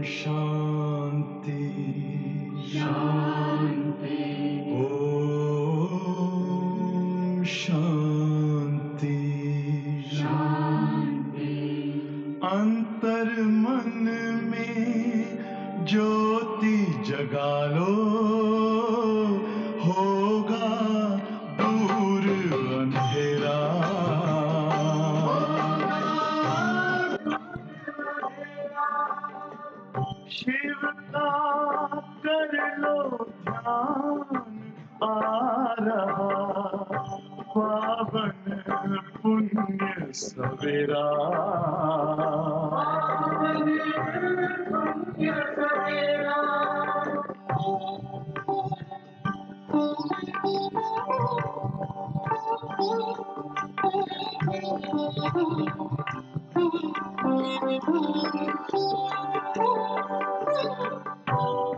शांति शांति ओम शांति शांति। अंतर मन में ज्योति जगा लो, होगा दूर अंधेरा। शिव का कर लो ध्यान, आ रहा पावन पुण्य सवेरा।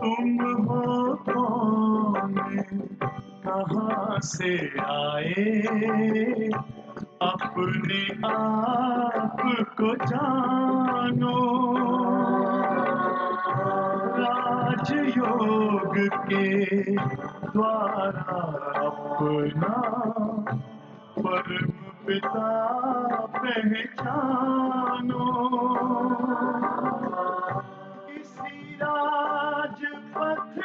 तुम हो कौन, कहाँ से आए, अपने आप को जानो। राजयोग के द्वारा अपना परम पिता पहचानो। इसी राजपथ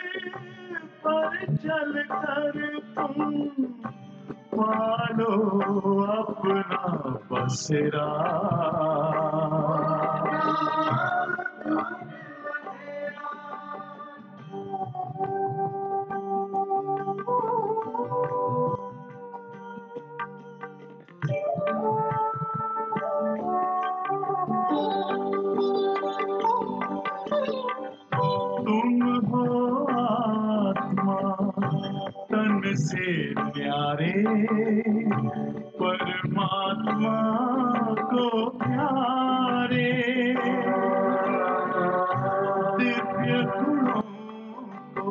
पर चलकर तुम पालो अपना बसेरा। तुम हो आत्मा तन से प्यारे, परमात्मा को प्यारे। दिव्य गुणों को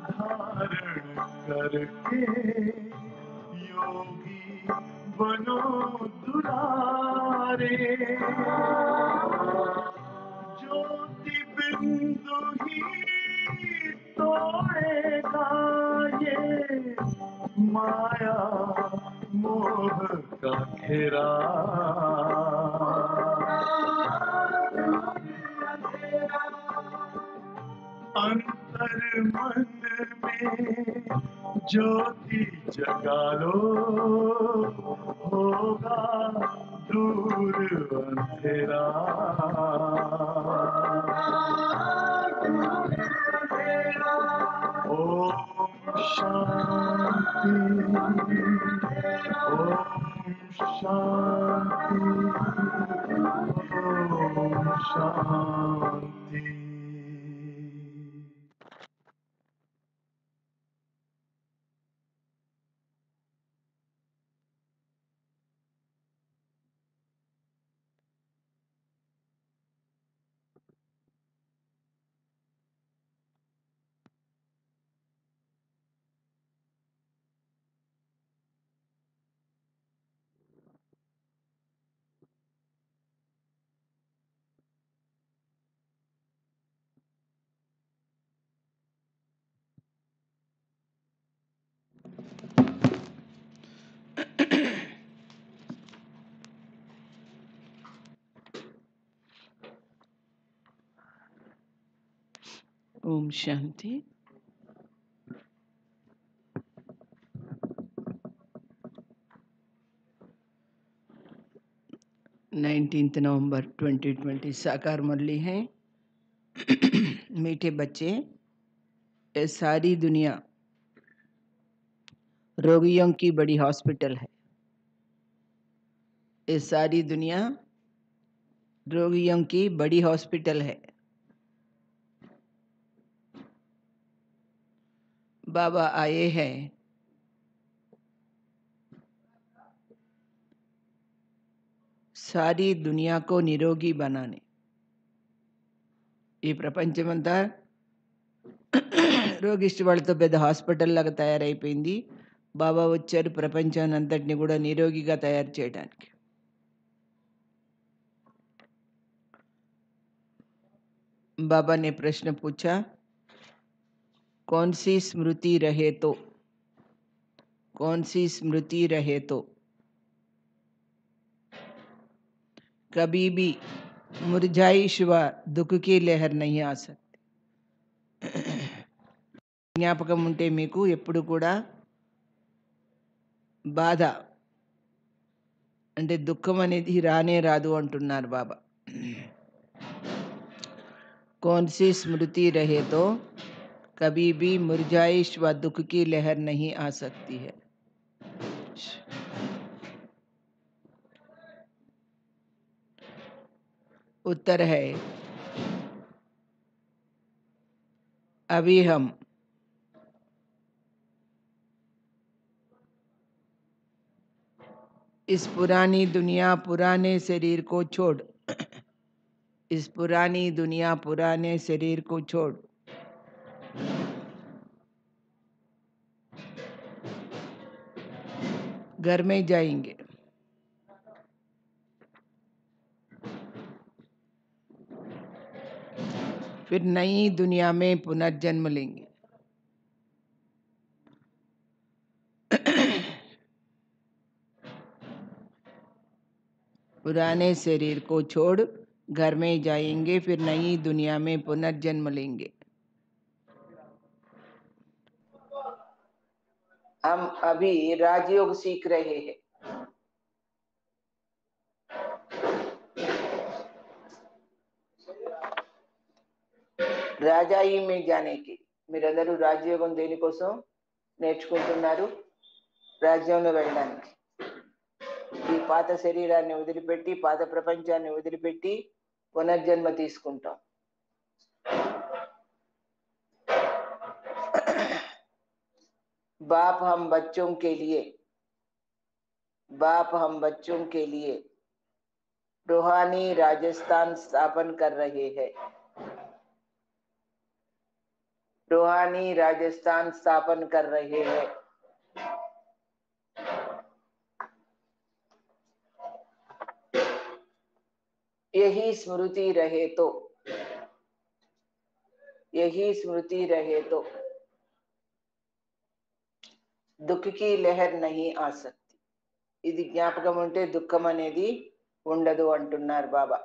धारण करके योगी बनो दुलारे। ज्योति बिंदु ही तोड़ेगा ये माया मोह का घेरा। अंतर मन में ज्योति जगा लो, होगा दूर अंधेरा। ओम शांति ओम शांति ओम शांति। ओम शांति। 19 नवंबर 2020 साकार मुरली है। मीठे बच्चे, ये सारी दुनिया रोगियों की बड़ी हॉस्पिटल है। ये सारी दुनिया रोगियों की बड़ी हॉस्पिटल है। बाबा आए हैं सारी दुनिया को निरोगी बनाने। ఈ ప్రపంచమంతా రోగిష్టి వాళ్ళతో పెద్ద హాస్పిటల్ లాగా తయారైపోయింది. బాబా వచ్చారు ప్రపంచాన్ని అంతటిని కూడా నిరోగిగా తయారు చేయడానికి. बाबा ने प्रश्न पूछा, कौन सी स्मृति रहे तो, कौन सी स्मृति रहे तो कभी भी मुरझाई शिवा दुख की लहर नहीं आ सकती. జ్ఞాపకం ఉంటే మీకు ఎప్పుడు కూడా బాధ అంటే దుఃఖం అనేది రానే రాదు అంటున్నారు బాబా. कौन सी स्मृति रहे तो कभी भी मुरझाइश व दुख की लहर नहीं आ सकती है. उत्तर है, अभी हम इस पुरानी दुनिया पुराने शरीर को छोड़, इस पुरानी दुनिया पुराने शरीर को छोड़ घर में जाएंगे. फिर नई दुनिया में पुनर्जन्म लेंगे. पुराने शरीर को छोड़ घर में जाएंगे, फिर नई दुनिया में पुनर्जन्म लेंगे. हम अभी राजयोग सीख रहे हैं. రాజాయి మే జానేకి మీరందరూ రాజయోగం దేనికోసం నేర్చుకుంటున్నారు? రాజ్యంలో వెళ్ళడానికి. ఈ పాత శరీరాన్ని వదిలిపెట్టి, పాత ప్రపంచాన్ని వదిలిపెట్టి పునర్జన్మ తీసుకుంటాం. बाप हम बच्चों के लिए, बाप हम बच्चों के लिए रूहानी राजस्थान स्थापन कर रहे हैं. रूहानी राजस्थान स्थापन कर रहे हैं. यही स्मृति रहे तो, यही स्मृति रहे तो दुख की लहर नहीं आ सकती. ఇది జ్ఞాపకం ఉంటే దుఃఖం అనేది ఉండదు అంటున్నారు బాబా.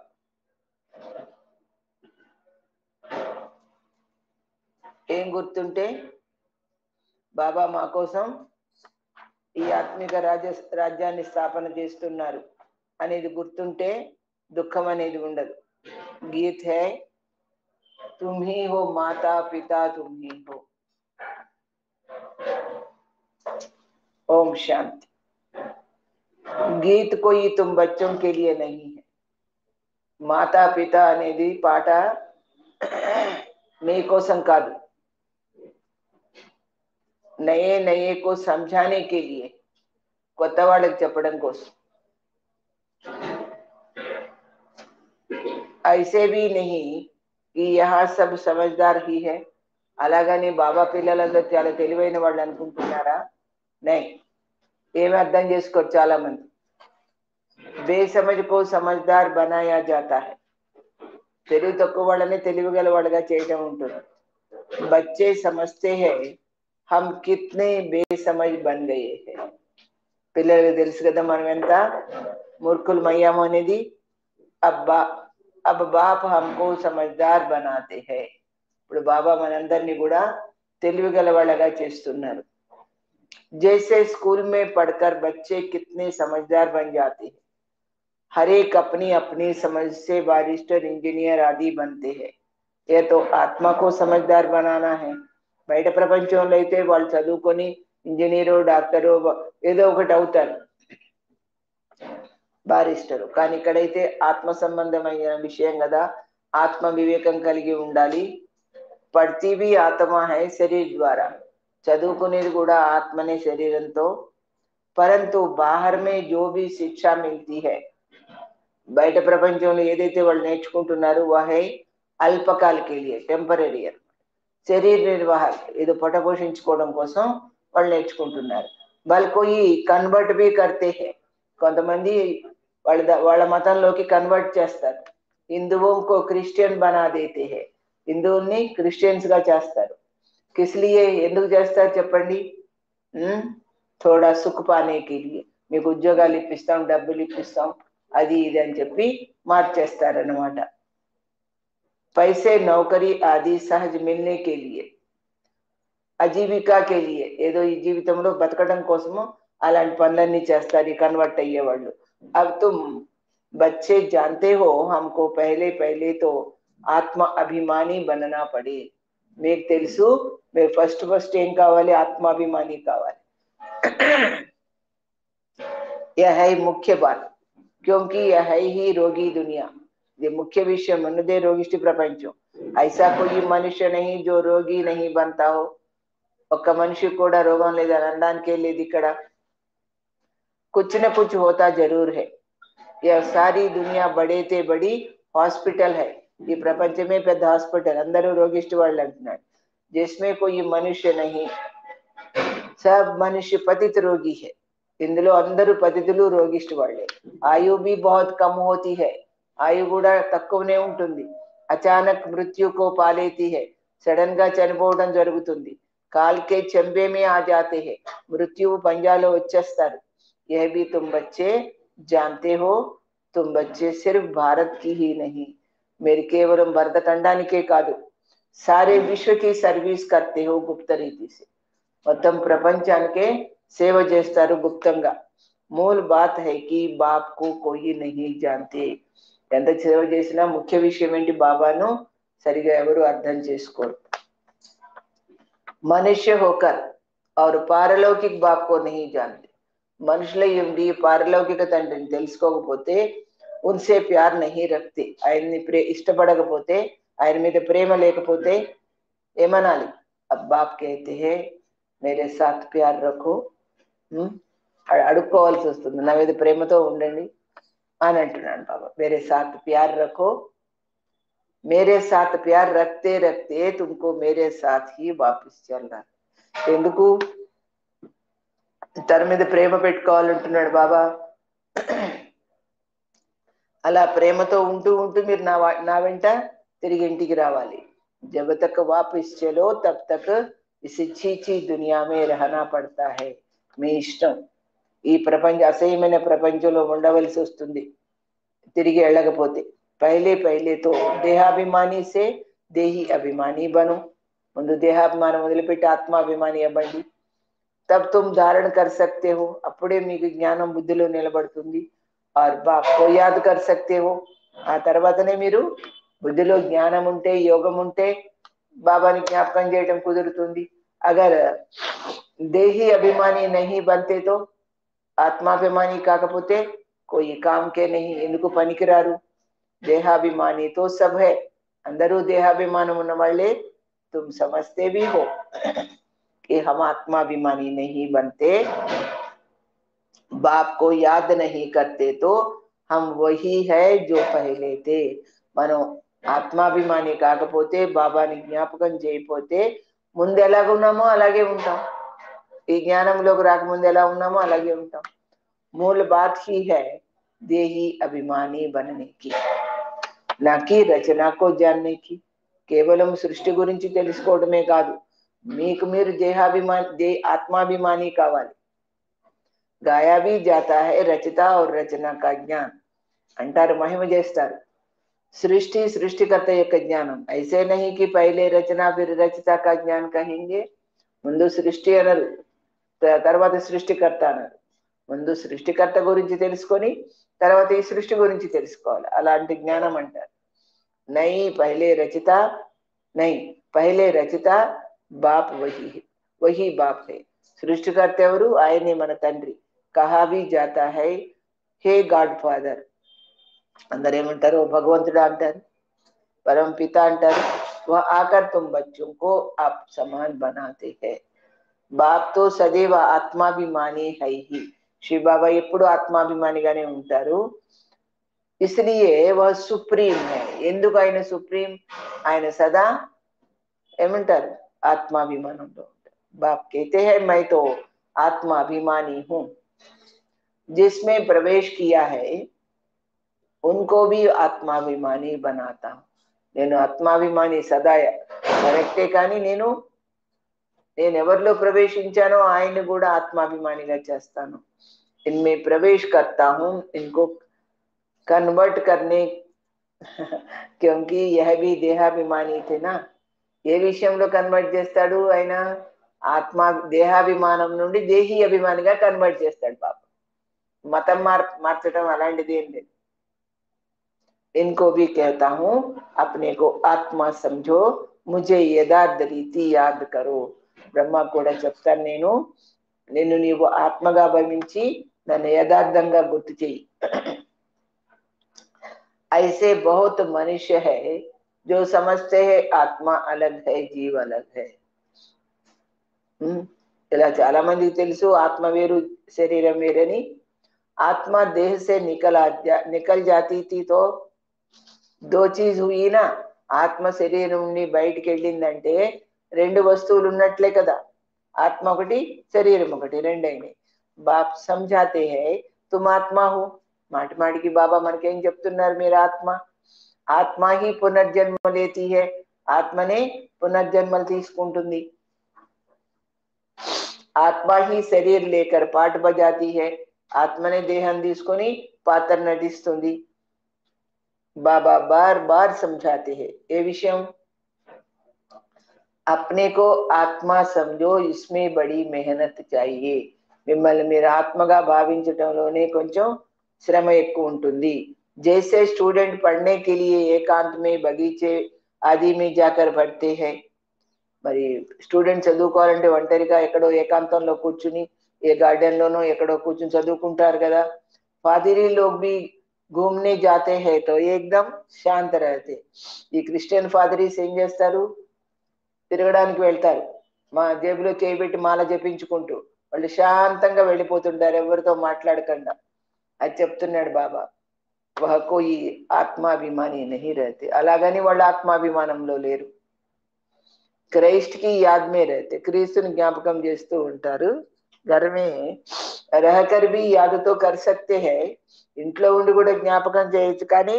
ఏం గుర్తుంటే బాబా మా కోసం ఈ ఆత్మిక రాజ్యాన్ని స్థాపన చేస్తున్నారు అనేది గుర్తుంటే దుఃఖం అనేది ఉండదు. గీత్ హై, तुम ही हो माता पिता, तुम ही हो. ओम शांति. गीत कोई तुम बच्चों के लिए नहीं है. माता पिता అనేది పాట మీకోసం కాదు, నయే నయే को समझाने के लिए, కొత్త వాళ్ళకి చెప్పడం కోసం. ऐसे भी नहीं कि यहाँ सब समझदार ही है. అలాగని బాబా పిల్లలందరూ చాలా తెలివైన వాళ్ళు అనుకుంటున్నారా? నై. ఏమి అర్థం చేసుకోరు చాలా మంది. బేసమజ్ కో సమజ్దార్ బనాయా జాతా హై. తెలివి తక్కువ వాళ్ళని తెలివిగల వాళ్ళగా చేయటం ఉంటుంది. బచ్చే సమజ్తే హై हम कितने बेसमझ बन गए हैं. పిల్లలకు తెలుసు కదా మనం ఎంత మూర్ఖులమయ్యాము అనేది. अब बाप हमको समझदार बनाते हैं. ఇప్పుడు బాబా మనందరినీ కూడా తెలివిగల వాళ్ళగా చేస్తున్నారు. जैसे स्कूल में पढ़कर बच्चे कितने समझदार बन जाते हैं. हर एक अपनी अपनी समझ से बारिस्टर, इंजीनियर आदि बनते हैं. ये तो आत्मा को समझदार बनाना है. బయట ప్రపంచంలో అయితే వాళ్ళు చదువుకొని ఇంజనీరు, డాక్టరు ఏదో ఒకటి అవుతారు, బారిస్టరు. కానీ ఇక్కడైతే ఆత్మ సంబంధమైన విషయం కదా, ఆత్మ వివేకం కలిగి ఉండాలి. పढ़ती भी आत्मा है शरीर द्वारा. చదువుకునేది కూడా ఆత్మనే శరీరంతో. परंतु बाहर में जो भी शिक्षा मिलती है, బయట ప్రపంచంలో ఏదైతే వాళ్ళు నేర్చుకుంటున్నారు वह है अल्पकाल के लिए, टेम्पररी. శరీర నిర్వాహక, ఇది పొట్ట పోషించుకోవడం కోసం వాళ్ళు నేర్చుకుంటున్నారు. బల్కోయి కన్వర్ట్ బి కర్తే హై. కొంతమంది వాళ్ళ మతంలోకి కన్వర్ట్ చేస్తారు. హిందువుకో క్రిస్టియన్ బనా దేతే హై. హిందువుల్ని క్రిస్టియన్స్ గా చేస్తారు. కిస్లియే ఎందుకు చేస్తారు చెప్పండి? థోడా సుఖ్ పానేకి మీకు ఉద్యోగాలు ఇప్పిస్తాం, డబ్బులు ఇప్పిస్తాం, అది ఇది అని చెప్పి మార్చేస్తారనమాట. పైసే నౌకరీ ఆది సహజ్ మిల్నే కే లియే, అజీవికాకే లియే, ఏదో ఈ జీవితంలో బతకడం కోసము అలాంటి పనులన్నీ చేస్తారు ఈ కన్వర్ట్ అయ్యేవాళ్ళు. అబ్ తుమ్ బच्चे जानते हो हमको पहले पहले तो ఆత్మ అభిమాని బననా పడే. మీకు తెలుసు మీరు ఫస్ట్ ఏం కావాలి? ఆత్మాభిమాని కావాలి. यह है मुख्य बात, क्योंकि यह है ही रोगी दुनिया. ये मुख्य विषय ఉన్నదే రోగిష్టి ప్రపంచం. ऐसा कोई मनुष्य नहीं जो रोगी नहीं बनता हो. ఒక్క మనిషి కూడా రోగం లేదని అనడానికే లేదు ఇక్కడ. कुछ न कुछ होता जरूर है. यह सारी दुनिया बड़े ते बड़ी हॉस्पिटल है. ఈ ప్రపంచమే పెద్ద హాస్పిటల్, అందరూ రోగిష్టి వాళ్ళు అంటున్నాడు. जिसमें कोई मनुष्य नहीं, सब मनुष्य पतित रोगी है. ఇందులో అందరూ పతితులు రోగిష్టి వాళ్ళే. ఆయు भी बहुत कम होती है, ఆయు కూడా తక్కువనే ఉంటుంది. అచానక్ మృత్యుకో పాలేతి है, సడన్ గా చనిపోవడం జరుగుతుంది. కాల్కే చెంబే మే ఆ జాతే హై, మృత్యువు పంజాలో వచ్చేస్తారు. यह भी तुम बच्चे जानते हो, तुम बच्चे सिर्फ भारत की ही नहीं, మీరు కేవలం భరతఖండానికే కాదు, సారే విశ్వకి సర్వీస్ కర్తే హో గుప్త రీతి సే, మొత్తం ప్రపంచానికే సేవ చేస్తారు గుప్తంగా. మూల్ బాత్ హై కి బాప్ కు కోయి నహీ జాంతే. ఎంత సేవ చేసినా ముఖ్య విషయం ఏంటి? బాబాను సరిగా ఎవరు అర్థం చేసుకోరు. మనుష్య హోకర్ और పారలౌకిక్ బాప్ కో నహీ జాంతే. మనుషుల ఉండి పారలౌకిక తండ్రిని తెలుసుకోకపోతే ఉన్సే ప్యార్ నహీ రఖతే, ఆయన్ని ఇష్టపడకపోతే, ఆయన మీద ప్రేమ లేకపోతే ఏమనాలి? అబ్ బాప్ कहते हैं मेरे साथ प्यार रखो, అడుక్కోవాల్సి వస్తుంది, నా మీద ప్రేమతో ఉండండి అని అంటున్నాను బాబా. मेरे साथ प्यार रखो, मेरे साथ प्यार रखते रखते तुमको मेरे साथ ही वापस चलना. ఎందుకు తన మీద ప్రేమ పెట్టుకోవాలంటున్నాడు బాబా. అలా ప్రేమతో ఉంటూ ఉంటూ మీరు నా వెంట తిరిగి ఇంటికి రావాలి. జబ్ తక్ వాపస్ చలో తబ్ తక్ ఇస్ చీచీ దునియా మే రహనా పడతా హై. మీ ఇష్టం, ఈ అసహ్యమైన ప్రపంచంలో ఉండవలసి వస్తుంది తిరిగి వెళ్ళకపోతే. పహలే పహలేతో దేహాభిమాని సే దేహి అభిమాని బను. ముందు దేహాభిమానం వదిలిపెట్టి ఆత్మాభిమాని అవ్వండి. తబ్ తుమ్ ధారణ కర్ సక్తే హో, అప్పుడే మీకు జ్ఞానం బుద్ధిలో నిలబడుతుంది. ఆర్ బాప్ కో యాద్ కర్ సక్తే హో, ఆ తర్వాతనే మీరు బుద్ధిలో జ్ఞానం ఉంటే, యోగం ఉంటే బాబాని జ్ఞాపకం చేయడం కుదురుతుంది. అగర్ దేహి అభిమాని నహీ బంతే తో, ఆత్మాభిమాని కాకపోతే కోయి కామ్ కే నహీ, ఎందుకు పనికిరారు. దేహాభిమాని తో సబ్ హై, అందరూ దేహాభిమానం ఉన్న వాళ్ళే. తుమ్ సమజ్తే భీ హో कि हम आत्माभिमानी नहीं बनते, बाप को याद नहीं करते तो हम वही है जो पहले थे. మనం ఆత్మాభిమాని కాకపోతే, బాబాని జ్ఞాపకం చేయకపోతే ముందు ఎలాగున్నామో అలాగే ఉంటాం. ఈ జ్ఞానంలోకి రాకముందు ఎలా ఉన్నామో అలాగే ఉంటాం. మూల బాత్ హీ హై దేహి అభిమాని బననే కి, నాకి రచనకో జాన్నే కి. కేవలం సృష్టి గురించి తెలుసుకోవడమే కాదు, మీకు మీరు ఆత్మాభిమాని కావాలి. గాయా భీ జాతా హై రచత और రచన కా జ్ఞాన్ అంటారు, మహిమ చేస్తారు. సృష్టికర్త యొక్క జ్ఞానం. ఐసే నహీ కి పహలే రచన ఫిర్ రచత కా జ్ఞాన్ కహెంగే. ముందు సృష్టి అనరు, తర్వాత సృష్టికర్త అనరు. ముందు సృష్టికర్త గురించి తెలుసుకొని తర్వాత ఈ సృష్టి గురించి తెలుసుకోవాలి. అలాంటి జ్ఞానం అంటారు. నై పహలే రచత, నై పహలే రచత బాప్ వహీ బాప్ హై. సృష్టికర్త ఎవరు? ఆయనే మన తండ్రి. కహా భీ జాతా హై హే గాడ్ ఫాదర్. అందరు ఏమంటారు? భగవంతుడు అంటారు, పరమ పిత అంటారు. వహ్ ఆకర్ తుమ్ బచ్చోं को आप समान बनाते हैं. బాప్ తో సదైవ ఆత్మాభిమాని హై హి. శ్రీ బాబా ఎప్పుడు ఆత్మాభిమానిగానే ఉంటారు. ఇస్లియే వహ్ సుప్రీం హై. ఎందుకు ఆయన సుప్రీం? ఆయన సదా ఏమంటారు? ఆత్మాభిమానంలో ఉంటారు. బాప్ कहते हैं मैं तो आत्माभिमानी हूं, जिसमें प्रवेश किया है उनको भी आत्माभिमानी बनाता हूं. నేను ఆత్మాభిమాని సదా కరెక్టే, కానీ నేను ఎవరిలో ప్రవేశించానో ఆయన్ని కూడా ఆత్మాభిమానిగా చేస్తాను. इनमें प्रवेश करता हूँ, इनको कन्वर्ट करने क्योंकि यह भी देहाभिमानी थे ना. ఏ విషయంలో కన్వర్ట్ చేస్తాడు ఆయన? ఆత్మ దేహాభిమానం నుండి దేహీ అభిమానిగా కన్వర్ట్ చేస్తాడు పాప. మతం మార్చడం అలాంటిది ఏం లేదు. इनको भी कहता हूँ अपने को आत्मा समझो, मुझे यथार्थ रीति याद करो. బ్రహ్మ కూడా చెప్తాను, నిన్ను నీవు ఆత్మగా భావించి నన్ను యథార్థంగా గుర్తు చెయ్యి. ऐसे बहुत मनुष्य है जो समझते हैं आत्मा अलग है, जीव अलग है. ఇలా చాలా మందికి తెలుసు ఆత్మ వేరు శరీరం వేరని. आत्मा देह से निकल जाती थी तो दो चीज हुई ना. ఆత్మ శరీరం నుండి బయటికి వెళ్ళిందంటే రెండు వస్తువులు ఉన్నట్లే కదా. ఆత్మ ఒకటి, శరీరం ఒకటి, రెండైనాయి. బాప్ సమझाते हैं तुम आत्मा हो. మాటి మాటికి బాబా మనకేం చెప్తున్నారు? మీరు ఆత్మ. ఆత్మ హీ పునర్జన్మ లేతి హై. ఆత్మనే పునర్జన్మలు తీసుకుంటుంది. ఆత్మ హీ శరీర్ లేకర్ పాట బజాతి హై. ఆత్మనే దేహం తీసుకొని పాత్ర నటిస్తుంది. బాబా బార్ బార్ समझाते हैं ఏ విషయం? अपने को ఆత్మ समझो, इसमें बड़ी मेहनत चाहिए. మిమ్మల్ని మీరు ఆత్మగా భావించటంలోనే కొంచెం శ్రమ ఎక్కువ ఉంటుంది. जैसे स्टूडेंट पढ़ने के लिए एकांत में बगीचे आदि में जाकर पढ़ते हैं. మరి స్టూడెంట్ చదువుకోవాలంటే ఒంటరిగా ఎక్కడో ఏకాంతంలో కూర్చుని ఏ గార్డెన్ లోనో ఎక్కడో కూర్చుని చదువుకుంటారు కదా. పాదిరి లోగ్ भी घूमने जाते हैं तो एकदम శాంత रहते. ఈ క్రిస్టియన్ ఫాదరీస్ ఏం చేస్తారు? తిరగడానికి వెళ్తారు, మా జేబులో చేయబెట్టి మాల జపించుకుంటూ. వాళ్ళు శాంతంగా వెళ్ళిపోతుంటారు, ఎవరితో మాట్లాడకుండా. అది చెప్తున్నాడు బాబా. వహ కోయి ఆత్మాభిమాని నహీ రహతే. అలాగని వాళ్ళు ఆత్మాభిమానంలో లేరు. క్రైస్ట్ కి యాద్ మే రహతే. క్రీస్తుని జ్ఞాపకం చేస్తూ ఉంటారు. ఘరమే రహకర్ భీ యాదతో కర్ సక్తే హై. ఇంట్లో ఉండి కూడా జ్ఞాపకం చేయొచ్చు, కానీ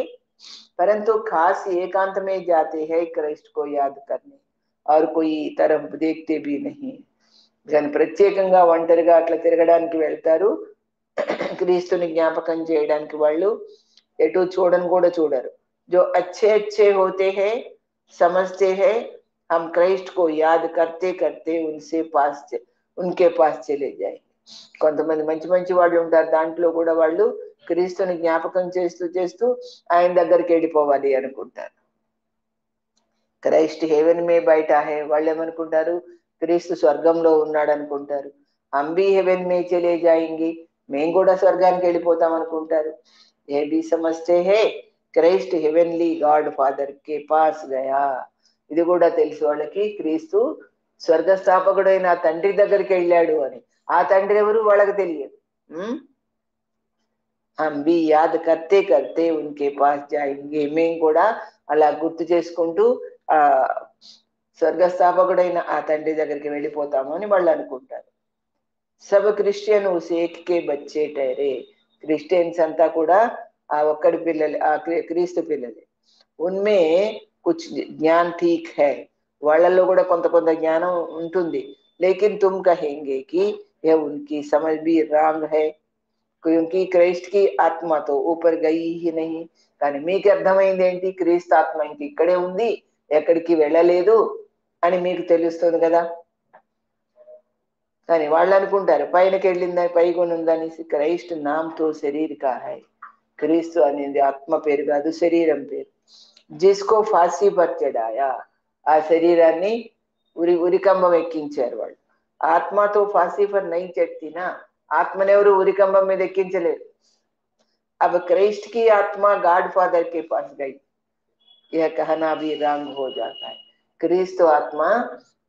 పరంతు ఖాస్ ఏకాంత మే జాతే హై క్రైస్ట్ కో యాద్ కర్నే और कोई तरफ देखते भी नहीं. కానీ ప్రత్యేకంగా ఒంటరిగా అట్లా తిరగడానికి వెళ్తారు. క్రీస్తుని జ్ఞాపకం చేయడానికి వాళ్ళు ఎటు చూడని కూడా చూడరు. जो अच्छे अच्छे होते हैं समझते हैं हम क्राइस्ट को याद करते करते उनके पास चले जाए. కొంతమంది మంచి మంచి వాళ్ళు ఉంటారు, దాంట్లో కూడా వాళ్ళు క్రీస్తుని జ్ఞాపకం చేస్తూ చేస్తూ ఆయన దగ్గరికి వెళ్ళిపోవాలి అనుకుంటారు. క్రైస్ట్ హెవెన్ మే బయట హే. వాళ్ళు ఏమనుకుంటారు? క్రీస్తు స్వర్గంలో ఉన్నాడు అనుకుంటారు. అంబీ హెవెన్ మే చలే జాయింగి. మేము కూడా స్వర్గానికి వెళ్ళిపోతాం అనుకుంటారు. ఏ బి సమస్తే హే క్రైస్ట్ హెవెన్లీ గాడ్ ఫాదర్ కే పాస్ గయా. ఇది కూడా తెలుసు వాళ్ళకి, క్రీస్తు స్వర్గస్థాపకుడైన తండ్రి దగ్గరికి వెళ్ళాడు అని. ఆ తండ్రి ఎవరు వాళ్ళకి తెలియదు. అంబీ యాద్ కర్తే కర్తే ఉన్కే పాస్ జాయింగి. మేము కూడా అలా గుర్తు చేసుకుంటూ ఆ స్వర్గస్థాపకుడైన ఆ తండ్రి దగ్గరికి వెళ్ళిపోతాము అని వాళ్ళు అనుకుంటారు. సబ్ క్రిస్టియన్ ఉస్ ఏక్ కే బచ్చే టైరే. క్రిస్టియన్స్ అంతా కూడా ఆ ఒక్కడి పిల్లలు, ఆ క్రీస్తు పిల్లలే. ఉన్మే కుచ్ జ్ఞాన్ ఠీక్ హై. వాళ్ళల్లో కూడా కొంత కొంత జ్ఞానం ఉంటుంది. లేకిన్ తుమ్ కహేంగే కి యह उनकी समझ भी रॉन्ग है क्योंकि क्राइस्ट की आत्मा तो ऊपर गई ही नहीं. కానీ మీకు అర్థమైంది ఏంటి? క్రీస్తు ఆత్మ ఇంక ఇక్కడే ఉంది, ఎక్కడికి వెళ్ళలేదు అని మీకు తెలుస్తుంది కదా. కానీ వాళ్ళు అనుకుంటారు పైనకి వెళ్ళిందని, పైకొని ఉందని. క్రైస్ట్ నామ్తో శరీర్ కా హై. క్రీస్తు అనేది ఆత్మ పేరు కాదు, శరీరం పేరు. జిస్కో ఫాసీ పర్ చడాయా. ఆ శరీరాన్ని ఉరికంబం ఎక్కించారు వాళ్ళు. ఆత్మతో ఫాసీ పర్ నై చట్టినా. ఆత్మనెవరు ఉరికంబం మీద ఎక్కించలేరు. अब क्राइस्ट की आत्मा गॉड फादर के पास गई, यह कहना भी रॉन्ग हो जाता है. క్రీస్తు ఆత్మ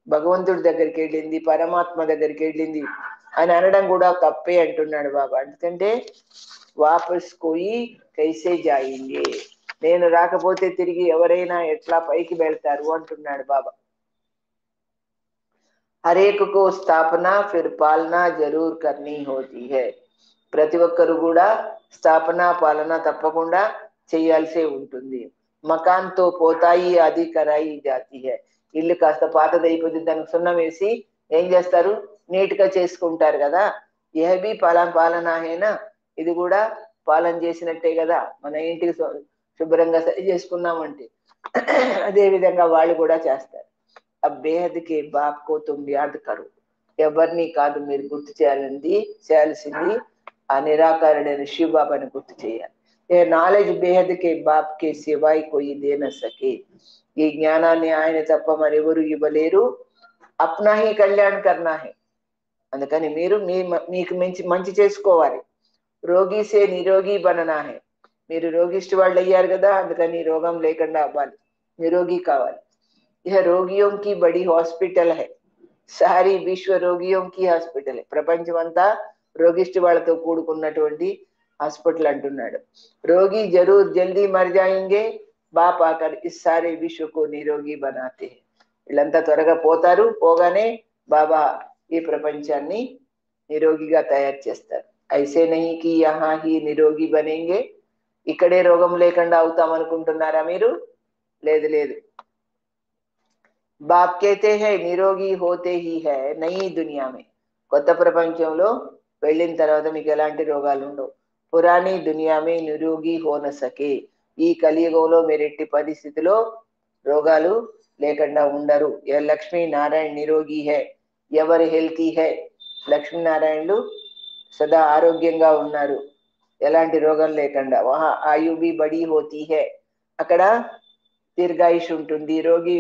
భగవంతుడి దగ్గరికి వెళ్ళింది, పరమాత్మ దగ్గరికి వెళ్ళింది అని అనడం కూడా తప్పే అంటున్నాడు బాబా. ఎందుకంటే వాపస్ కోయి కైసే జాయింగే. నేను రాకపోతే తిరిగి ఎవరైనా ఎట్లా పైకి వెళ్తారు అంటున్నాడు బాబా. హరేక్ కో స్థాపన ఫిర్ పాలన జరూర్ కర్నీ హోతీ హై. ప్రతి ఒక్కరు కూడా స్థాపన పాలన తప్పకుండా చేయాల్సి ఉంటుంది. మకాన్తో పోతాయి అది కరాయి జాతి హై. ఇల్లు కాస్త పాతదైపోతే దానికి సున్నం వేసి ఏం చేస్తారు, నీట్ గా చేసుకుంటారు కదా. ఏబి పాలన హేనా, ఇది కూడా పాలన చేసినట్టే కదా. మన ఇంటికి శుభ్రంగా సరి చేసుకున్నామంటే అదే విధంగా వాళ్ళు కూడా చేస్తారు. బేహద్కి బాప్కో తుమ్ యాద్ కరు. ఎవరిని కాదు మీరు గుర్తు చేయాల్సింది ఆ నిరాకారుడైన శివబాబాని గుర్తు చేయాలి. ఏ నాలెడ్జ్ బేహద్కి బాప్కి సివాయి కోయి దేన సకే. ఈ జ్ఞానాన్ని ఆయన తప్ప మరెవరు ఇవ్వలేరు. అప్నా హీ కళ్యాణ్ కర్నా హే. అందుకని మీరు మీకు మంచి చేసుకోవాలి. రోగి సే నిరోగి బననా హే. మీరు రోగిష్టి వాళ్ళు అయ్యారు కదా, అందుకని రోగం లేకుండా అవ్వాలి, నిరోగి కావాలి. ఇహ రోగియోంకి బడి హాస్పిటల్ హై. సారీ విశ్వ రోగియోంకి హాస్పిటల్. ప్రపంచం అంతా రోగిష్టి వాళ్ళతో కూడుకున్నటువంటి హాస్పిటల్ అంటున్నాడు. రోగి జరూర్ జల్దీ మర్ జాయింగే, బాప్ ఆకర్ ఇస్ సారే విశ్వకు నిరోగి బనాతే. వీళ్ళంతా త్వరగా పోతారు, పోగానే బాబా ఈ ప్రపంచాన్ని నిరోగిగా తయారు చేస్తారు. ఐసే నహీ కి యహా హీ నిరోగి బనేంగే. ఇక్కడే రోగం లేకుండా అవుతాం అనుకుంటున్నారా మీరు? లేదు లేదు. బాప్ కేతే హై నిరోగి హోతే హీ హై నయీ దునియామే. కొత్త ప్రపంచంలో వెళ్ళిన తర్వాత మీకు ఎలాంటి రోగాలు ఉండవు. పురాణి దునియామే నిరోగి హోన సకే. ఈ కలియుగంలో మీరు ఎట్టి పరిస్థితిలో రోగాలు లేకుండా ఉండరు. లక్ష్మీ నారాయణ నిరోగి హై, ఎవరి హెల్తీ హై. లక్ష్మీనారాయణలు సదా ఆరోగ్యంగా ఉన్నారు, ఎలాంటి రోగం లేకుండా. వహా ఆయుబి బడి హోతీ హై, అక్కడ దీర్ఘాయుష్ ఉంటుంది. రోగి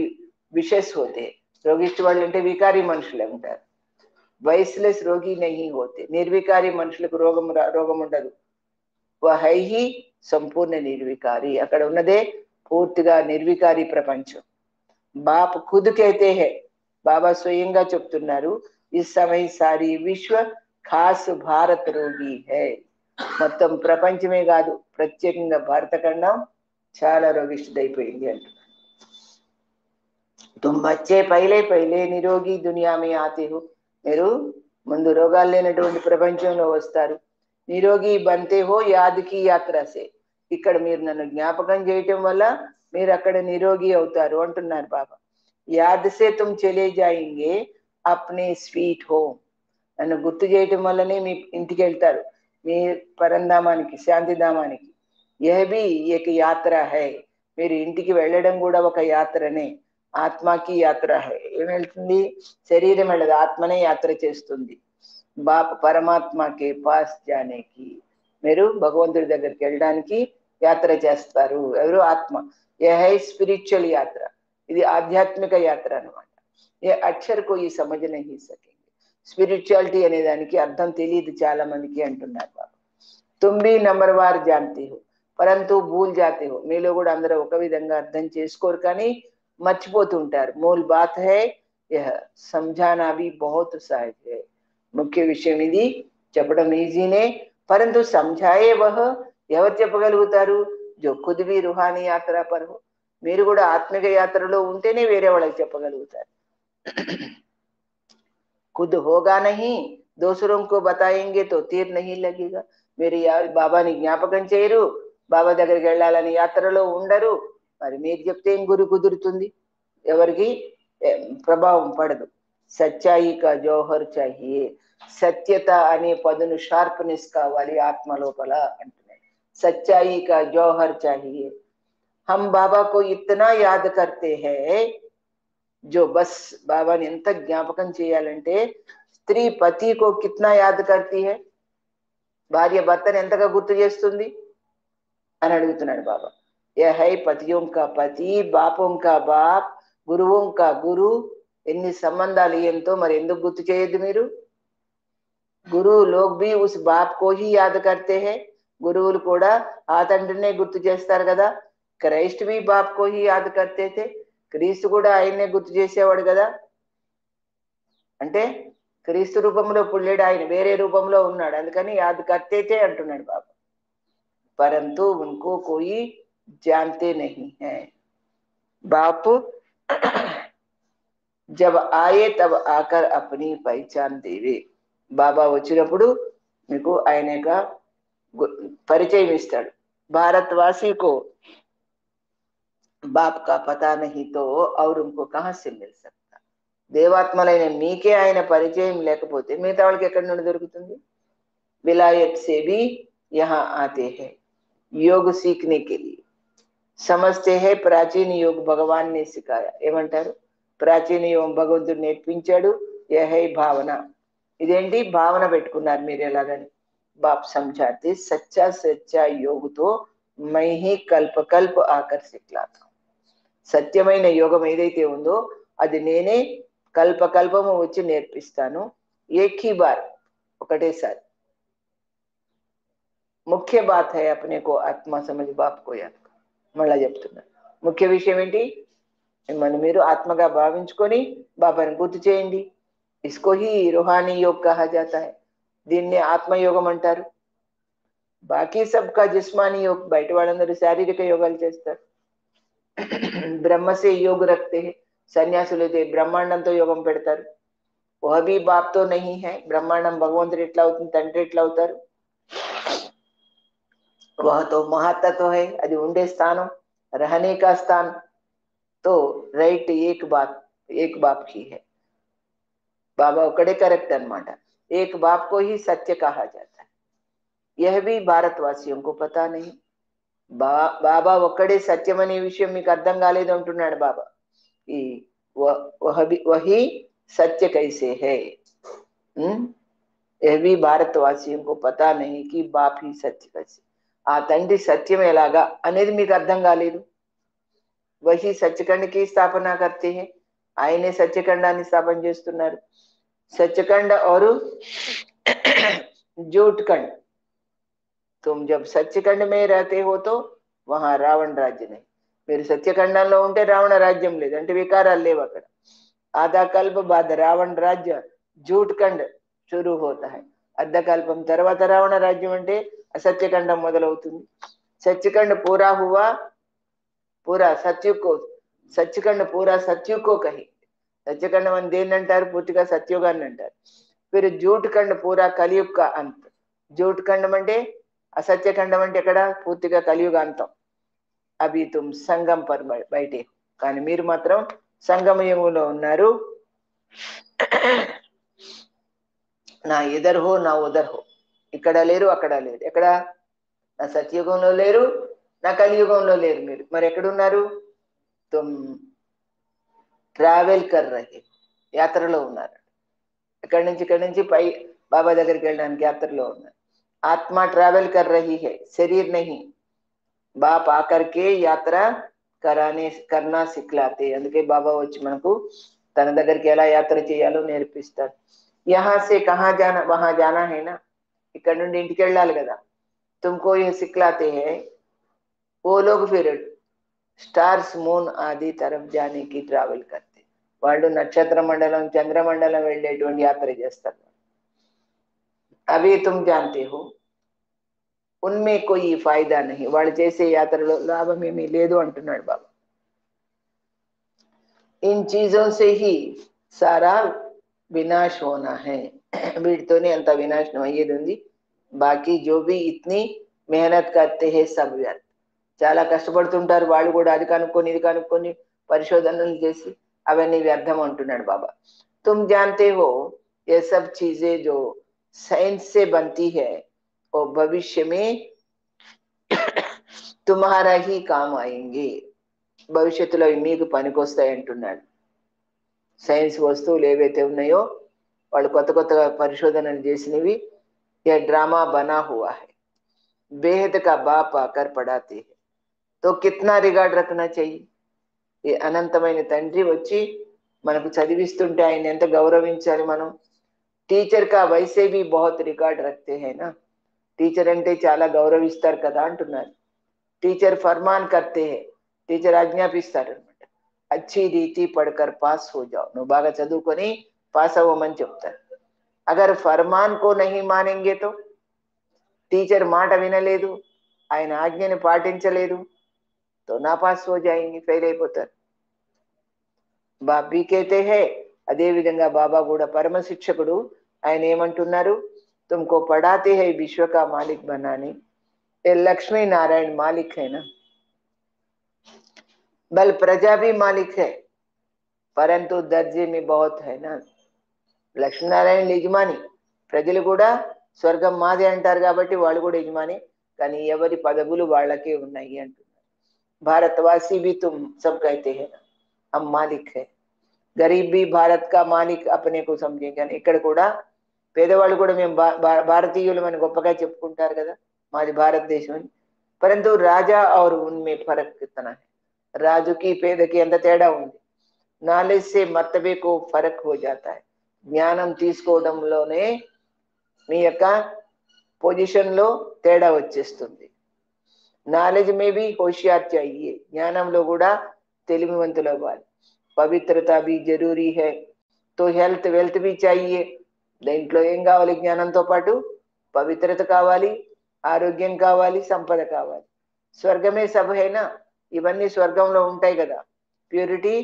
విషస్ హోతే. రోగిష్టి వాళ్ళు అంటే వికారి మనుషులే ఉంటారు. వయస్లెస్ రోగి నహీ హోతే. నిర్వికారి మనుషులకు రోగం ఉండదు. వహై హీ సంపూర్ణ నిర్వికారి. అక్కడ ఉన్నదే పూర్తిగా నిర్వికారి ప్రపంచం. బాప్ ఖుద్ కేతే హై, బాబా స్వయంగా చెప్తున్నారు, ఈ సమయ సారీ విశ్వ ఖాస్ భారత్ రోగి హై. మొత్తం ప్రపంచమే కాదు, ప్రత్యేకంగా భారత ఖండం చాలా రోగిష్టిదైపోయింది అంటున్నారు. తుమ్ బచ్చే పైలే నిరోగి దునియామే ఆతే హో. మీరు ముందు రోగాలు లేనటువంటి ప్రపంచంలో వస్తారు. నిరోగి బంతే హో యాద్కి యాత్రసే. ఇక్కడ మీరు నన్ను జ్ఞాపకం చేయటం వల్ల మీరు అక్కడ నిరోగి అవుతారు అంటున్నారు బాబా. యాద్ సే తుమ్ చలే జాయింగే అప్నే స్వీట్ హోమ్. నన్ను గుర్తు చేయటం వల్లనే మీ ఇంటికి వెళ్తారు, మీ పరంధామానికి, శాంతిధామానికి. యహబి ఏక యాత్ర హై. మీరు ఇంటికి వెళ్ళడం కూడా ఒక యాత్రనే. ఆత్మకి యాత్ర హై. ఏం వెళ్తుంది? శరీరం వెళ్ళదు, ఆత్మనే యాత్ర చేస్తుంది. బాప్ పరమాత్మకి పాస్ జానేకి. మీరు భగవంతుడి దగ్గరికి వెళ్ళడానికి యాత్ర చేస్తారు. ఎవరు? ఆత్మ. ఏ హై స్పిరిచువల్ యాత్ర, ఇది ఆధ్యాత్మిక యాత్ర అనమాట. ఏ అక్షర్ కోయి సమజ్ నహీ సకే. స్పిరిచువాలిటీ అనే దానికి అర్థం తెలియదు చాలా మందికి అంటున్నారు బాబా. తుమ్బి నంబర్ వార్ జాంతి హో పరంతు భూల్ జాతే హో. మీలో కూడా అందరూ ఒక విధంగా అర్థం చేసుకోరు కానీ మర్చిపోతుంటారు. మూల్ బాత్ హై యహ సమझाना भी बहुत सहज है. ముఖ్య విషయం ఇది, చెప్పడం ఈజీనే, పరంతు సమझाए वह. ఎవరు చెప్పగలుగుతారు? జో ఖుద్ भी रूहानी యాత్ర పర్ హో. మీరు కూడా ఆత్మిక యాత్రలో ఉంటేనే వేరే వాళ్ళకి చెప్పగలుగుతారు. खुद होगा नहीं, दूसरों को बताएंगे तो तीर नहीं लगेगा. మీరు బాబాని జ్ఞాపకం చేయరు, బాబా దగ్గరికి వెళ్ళాలని యాత్రలో ఉండరు, మరి మీరు చెప్తే ఏం గురి కుదురుతుంది? ఎవరికి ప్రభావం పడదు. సచ్చాయి కా జోహర్ చాహియే. సత్యత అనే పదును షార్ప్నెస్ కావాలి ఆత్మ లోపల అంటున్నాయి. సచ్చాయి కా జోహర్ చాహియే. హమ్ బాబా కో ఇతనా యాద్ కర్తే హై జో బస్. బాబాని ఎంత జ్ఞాపకం చేయాలంటే, స్త్రీ పతికో కిత్నా యాద్ కర్తీ హై. భార్య భర్తను ఎంతగా గుర్తు చేస్తుంది అని అడుగుతున్నాడు బాబా. ఏ హై పతియోం కా పతి, బాపోం కా బాప్, గురువుం కా గురు. ఎన్ని సంబంధాలు ఎంతో, మరి ఎందుకు గుర్తు చేయొద్దు మీరు? గురువు లోగ్ భీ ఉస్ బాప్ కో హీ యాద్ కర్తే హై. గురువులు కూడా ఆ తండ్రినే గుర్తు చేస్తారు కదా. క్రైస్ట్ భీ బాప్ కో హీ యాద్ కర్తే థే. క్రీస్తు కూడా ఆయన్నే గుర్తు చేసేవాడు కదా. అంటే క్రీస్తు రూపంలో పుల్లేడు ఆయన, వేరే రూపంలో ఉన్నాడు, అందుకని యాద్ కర్తే థే అంటున్నాడు బాబా. పరంతు ఉनको कोई जानते नहीं है. बाप जब आए तब आकर अपनी पहचान देवे. బాబా వచ్చినప్పుడు మీకు ఆయన యొక్క పరిచయం ఇస్తాడు. భారతవాసి కో బాప్ కా పతా నహీ తో ఔర్ ఉన్కో కహా సే మిల్ సక్తా. దేవాత్మలైన మీకే ఆయన పరిచయం లేకపోతే మిగతా వాళ్ళకి ఎక్కడి నుండి దొరుకుతుంది? విలాయత్ సే భీ యహా ఆతే హై योग सीखने के लिए. समझते हैं प्राचीन योग भगवान ने सिखाया. ఏమంటారు? ప్రాచీన యోగం భగవంతుడు నేర్పించాడు. యహై భావన. ఇదేంటి భావన పెట్టుకున్నారు మీరు ఎలాగని? బాప్ సమझाते सच्चा सच्चा योग तो मैं ही कल्प कल्प आकर सिखलाता. సత్యమైన యోగం ఏదైతే ఉందో అది నేనే కల్ప కల్పము వచ్చి నేర్పిస్తాను. ఏక్ హీ బార్, ఒకటేసారి. ముఖ్య బాత్ హై అప్నే కో ఆత్మ సమझ బాప్ కో యాద్. మళ్ళా చెప్తున్నా, ముఖ్య విషయం ఏంటి? మిమ్మల్ని మీరు ఆత్మగా భావించుకొని బాబాని గుర్తు చేయండి. ఇస్కో హీ రూహానీ యోగ్ కహా జాతా హై. దీన్ని ఆత్మయోగం అంటారు. బాకీ సబ్కా జిస్మానీ యోగ్, బయట వాళ్ళందరూ శారీరక యోగాలు చేస్తారు. బ్రహ్మసే యోగ్ రఖతే హై, సన్యాసులైతే బ్రహ్మాండంతో యోగం పెడతారు. వహ భీ బాప్తో నహీ హై, బ్రహ్మాండం భగవంతుడు ఎట్లా అవుతుంది, తండ్రి ఎట్లా అవుతారు? वह तो महातत्व है, అది ఉండే స్థానం, रहने का स्थान. तो राइट एक बाप ही है. बाबा ఒకడే కరెక్ట్ అన్నమాట. एक बाप को ही सत्य कहा जाता है. यह भी भारतवासियों को पता नहीं. బాబా ఒక్కడే సత్యం అనే విషయం మీకు అర్థం కాలేదు అంటున్నాడు బాబా. ఈ వహీ సత్య కైసే హై. यह भी भारतवासियों को पता नहीं कि बाप ही सत्य कैसे. ఆ తండ్రి సత్యం ఎలాగా అనేది మీకు అర్థం కాలేదు. వహీ సత్యఖండకి స్థాపన కర్తే హై, ఆయనే సత్యఖండాన్ని స్థాపన చేస్తున్నారు. సత్యఖండ और झूठखंड. तुम जब सत्यखंड में रहते हो तो वहां रावण राज्य नहीं. మీరు సత్యఖండంలో ఉంటే రావణ రాజ్యం లేదు, అంటే వికారాలు లేవు అక్కడ. ఆధా కల్ప బాద్ రావణ రాజ్య झूठखंड शुरू होता है. అర్ధకల్పం తర్వాత రావణ రాజ్యం అంటే అసత్యఖండం మొదలవుతుంది. సత్యఖండ పూరా హువా, పూరా సత్యుకో, సత్యఖండ పూరా సత్యుకో కహి. సత్యఖండం అని దేన్ని అంటారు? పూర్తిగా సత్యుగాన్ని అంటారు. फिर झूठखंड पूरा కలియుగ్ కా అంత. झूठखंడం అంటే అసత్యఖండం అంటే ఎక్కడ? పూర్తిగా కలియుగ అంతం. అభి తుమ్ సంగం పర్ బైటే, కానీ మీరు మాత్రం సంగమ యుగంలో ఉన్నారు. నా ఇదర్ హో నా ఉదర్ హో, ఇక్కడ లేరు అక్కడ లేరు. ఎక్కడ? నా సత్యయుగంలో లేరు, నా కలియుగంలో లేరు. మీరు మరి ఎక్కడున్నారు? తుమ్ ట్రావెల్ కర్ రహే, యాత్రలో ఉన్నారు. ఇక్కడి నుంచి పై బాబా దగ్గరికి వెళ్ళడానికి యాత్రలో ఉన్నారు. ఆత్మ ట్రావెల్ కర్ రహీ హై, శరీర్ నహీ. బాప్ ఆకర్కే యాత్ర కర్నా సిక్లాతే. అందుకే బాబా వచ్చి మనకు తన దగ్గరికి ఎలా యాత్ర చేయాలో నేర్పిస్తారు. యహా సే కహా జానా, వహా జానా హైనా, ఇక్కడ నుండి ఇంటికి వెళ్ళాలి కదా. తుమ్కో యహ సిక్లాతే హై, ఓ లోగ్ ఫిర్ స్టార్స్ మూన్ ఆది తరఫ్ జానేకి ట్రావెల్ కర్తే. వాళ్ళు నక్షత్ర మండలం చంద్రమండలం వెళ్ళేటువంటి యాత్ర చేస్తారు. అవి తుమ్ జాంతే హో ఉన్మే కోయి ఫాయిదా నహీ, వాళ్ళు చేసే యాత్రలో లాభం ఏమీ లేదు అంటున్నాడు బాబా. ఇన్ చీజోं से ही सारा వినాశ్ హోనా హై, వీటితోనే అంత వినాశనం అయ్యేది ఉంది. బాకీ జో భీ ఇత్నీ మెహనత్ కర్తే హై సబ్ వ్యర్థ్. చాలా కష్టపడుతుంటారు వాళ్ళు కూడా, అది కనుక్కొని ఇది కనుక్కొని పరిశోధనలు చేసి, అవన్నీ వ్యర్థం అంటున్నాడు బాబా. తుమ్ జాంతే హో ये सब चीजें जो साइंस से बनती है वो भविष्य में तुम्हारा ही काम आएंगे. భవిష్యత్తులో మీకు పనికొస్తాయి అంటున్నాడు. సైన్స్ వస్తువులు ఏవైతే ఉన్నాయో వాళ్ళు కొత్త కొత్తగా పరిశోధనలు చేసినవి. ये ड्रामा बना हुआ है, बेहद का बाप आकर पढ़ाते हैं तो कितना रिगार्ड रखना चाहिए. ఈ అనంతమైన తండ్రి వచ్చి మనకు చదివిస్తుంటే ఆయన ఎంత గౌరవించాలి మనం. టీచర్ కా వైసే భీ బహుత్ రికార్డ్ రఖతే హై నా. టీచర్ అంటే చాలా గౌరవిస్తారు కదా అంటున్నారు. టీచర్ ఫర్మాన్ కర్తే హై, టీచర్ ఆజ్ఞాపిస్తారు అనమాట. అచ్చి రీతి పడకర్ పాస్ హో జాओ, నువ్వు బాగా చదువుకొని పాస్ అవ్వమని చెప్తారు. అగర్ ఫర్మాన్ కో నహీ మానేంగే తో, టీచర్ మాట వినలేదు, ఆయన ఆజ్ఞని పాటించలేదు, తో నా పాస్ హో జాయేంగే, ఫెయిల్ అయిపోతారు. బాబీ కేతే హై, అదే విధంగా బాబా కూడా పరమ శిక్షకుడు. ఆయన ఏమంటున్నారు? తుమ్కో పడాతే హై విశ్వ కా మాలిక్ బనాని. లక్ష్మీ నారాయణ మాలిక్ హైనా, बल प्रजा भी मालिक है, परंतु दर्जे में बहुत है ना. లక్ష్మీనారాయణ యజమాని, ప్రజలు కూడా స్వర్గం మాది అంటారు కాబట్టి వాళ్ళు కూడా యజమాని, కానీ ఎవరి పదవులు వాళ్ళకే ఉన్నాయి అంటున్నారు. भारतवासी भी तुम सब कहते हैं ना, हम मालिक है. गरीब भी भारत का मालिक अपने को समझेंगे. ఇక్కడ కూడా పేదవాళ్ళు కూడా మేము భారతీయులు అని గొప్పగా చెప్పుకుంటారు కదా, మాది భారతదేశం అని. परंतु राजा और उनमें फर्क कितना है. రాజుకి పేదకి ఎంత తేడా ఉంది. నాలెడ్జ్ से मतबे को फर्क हो जाता है. జ్ఞానం తీసుకోవడంలోనే మీ యొక్క పొజిషన్ లో తేడా వచ్చేస్తుంది. నాలెడ్జ్ మే भी होशियार चाहिए, జ్ఞానంలో కూడా తెలివివంతులు అవ్వాలి. పవిత్రత भी जरूरी है, तो हेल्थ वेल्थ भी चाहिए. దీంట్లో ఏం కావాలి? జ్ఞానంతో పాటు పవిత్రత కావాలి, ఆరోగ్యం కావాలి, సంపద కావాలి. స్వర్గమే సబ్ హైనా, ఇవన్నీ స్వర్గంలో ఉంటాయి కదా. ప్యూరిటీ,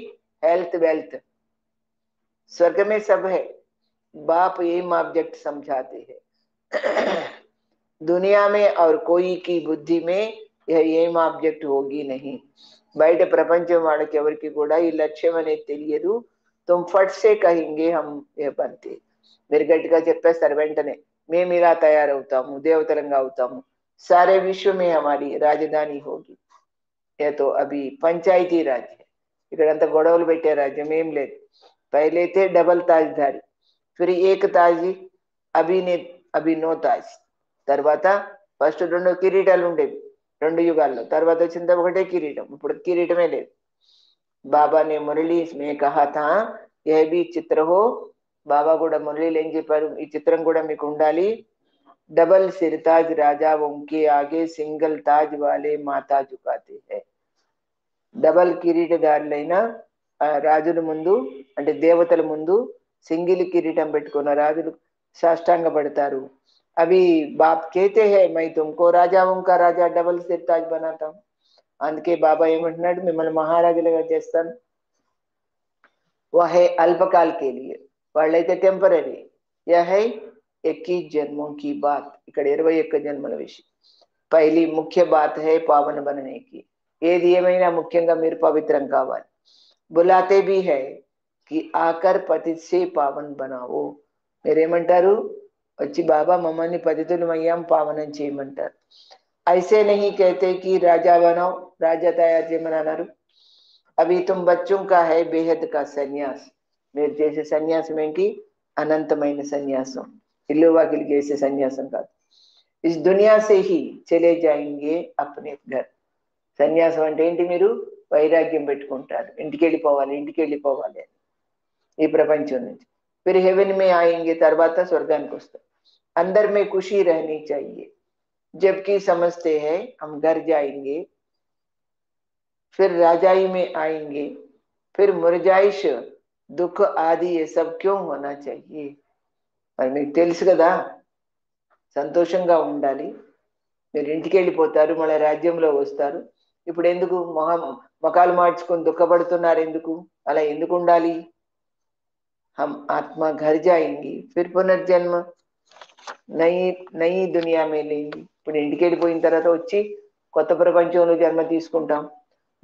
हेल्थ, वेल्थ, स्वर्ग में सब है. बाप एम ऑब्जेक्ट समझाते हैं. दुनिया में और कोई की बुद्धि में यह एम ऑब्जेक्ट होगी नहीं. బయట ప్రపంచం వాళ్ళకి ఎవరికి కూడా ఈ లక్ష్యం అనేది తెలియదు. तुम फट से कहेंगे हम ये बनते, మీరు గట్టిగా చెప్పేస్తారు వెంటనే మేము ఇలా తయారవుతాము, దేవతలంగా అవుతాము, सारे विश्व में हमारी राजधानी होगी. ये तो अभी पंचायती राज है, ఇక్కడంతా గొడవలు పెట్టే రాజ్యం ఏం లేదు. पहले थे डबल ताजधारी, फिर एक ताज, अभी नो ताज. తర్వాత ఫస్ట్ 2 కిరీటాలు ఉండేవి 2 యుగాల్లో, తర్వాత వచ్చిన ఒకటే కిరీటం, ఇప్పుడు కిరీటమే లేదు. బాబా ने मुरली में कहा था यह भी चित्र हो. బాబా కూడా మురళీలు ఏం చెప్పారు? ఈ చిత్రం కూడా మీకు ఉండాలి. डबल सिरताज राजा उनके आगे सिंगल ताज वाले माता झुकाते हैं. డబల్ కిరీటదారులైన రాజుల ముందు, అంటే దేవతల ముందు సింగిల్ కిరీటం పెట్టుకున్న రాజులు సాష్టాంగ పడతారు. అవి బాప్ कहते हैं मैं तुमको राजाओं का राजा डबल सिरताज बनाता हूं. అందుకే బాబా ఏమంటున్నాడు? మిమ్మల్ని మహారాజులుగా చేస్తాను. वह है अल्पकाल के लिए, వాళ్ళైతే టెంపరరీ. यह है 21 जन्मों की बात, ఇక్కడ 21 జన్మల విషయం. पहली मुख्य बात है पावन बनने की. ఏది ఏమైనా ముఖ్యంగా మీరు పవిత్రం కావాలి. बुलाते भी है कि आकर पतित से पावन बनाओ. మీరేమంటారు? వచ్చి బాబా మమ్మల్ని పతితులమయ్యాం పావనం చేయమంటారు. ऐसे नहीं कहते कि राजा बनाओ, రాజా తయారు చేయమని అన్నారు. अभी तुम बच्चों का है बेहद का సన్యాస్. మీరు చేసే సన్యాసం ఏంటి? అనంతమైన సన్యాసం, ఇల్లు వాకిలి చేసే సన్యాసం కాదు. इस दुनिया से ही चले जाएंगे अपने घर. సన్యాసం అంటే ఏంటి? మీరు వైరాగ్యం పెట్టుకుంటారు, ఇంటికి వెళ్ళిపోవాలి ఈ ప్రపంచం నుంచి. फिर हेवन में आएंगे, తర్వాత స్వర్గానికి వస్తారు. अंदर में खुशी रहनी चाहिए, जबकि समझते हैं हम घर जाएंगे, फिर राजाई में आएंगे, फिर मुरझाइश, दुख आदि ये सब क्यों होना चाहिए? మరి మీకు తెలుసు కదా సంతోషంగా ఉండాలి. మీరు ఇంటికి వెళ్ళిపోతారు, మళ్ళీ రాజ్యంలో వస్తారు. ఇప్పుడు ఎందుకు మొఖాలు మార్చుకొని దుఃఖపడుతున్నారు? ఎందుకు అలా ఎందుకు ఉండాలి? हम आत्मा घर जाएंगी, फिर पुनर्जन्म नई दुनिया में लेंगी. ఇప్పుడు ఇంటికి వెళ్ళిపోయిన తర్వాత వచ్చి కొత్త ప్రపంచంలో జన్మ తీసుకుంటాం.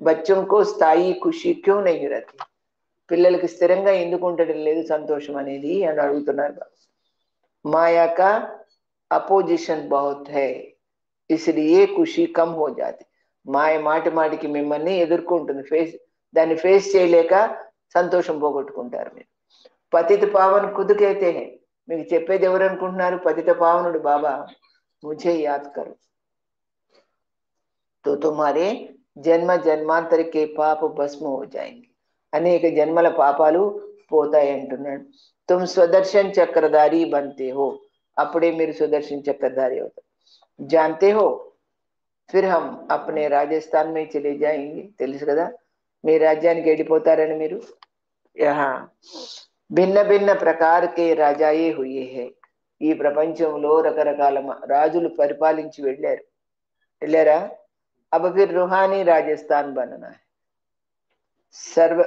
बच्चों को स्थायी खुशी क्यों नहीं रहती? పిల్లలకి స్థిరంగా ఎందుకు ఉండడం లేదు సంతోషం అనేది అని అడుగుతున్నారు. माया का अपोजिशन बहुत है, इसलिए खुशी कम हो जाती. మాయ మాటికి మిమ్మల్ని ఎదుర్కొంటుంది, దాన్ని ఫేస్ చేయలేక సంతోషం పోగొట్టుకుంటారు మీరు. పతిత పావన్ ఖుద్ कहते हैं, మీకు చెప్పేది ఎవరు అనుకుంటున్నారు? పతిత పావనుడు బాబా. मुझे याद करो तो तुम्हारे జన్మ జన్మాంతర के पाप भस्म हो जाएंगे. అనేక జన్మల పాపాలు పోతాయి అంటున్నాడు. तुम स्वदर्शन चक्रधारी बनते हो, అప్పుడే మీరు సుదర్శన్ చక్రధారి అవుతారు. जानते हो फिर हम अपने राजस्थान में चले जाएंगे. తెలుసు కదా మీ రాజ్యానికి వెళ్ళిపోతారని మీరు. यहाँ भिन्न भिन्न प्रकार के राजाए हुए हैं. ఈ ప్రపంచంలో రకరకాల రాజులు పరిపాలించి వెళ్ళారా? अब फिर रूहानी राजस्थान बनना है,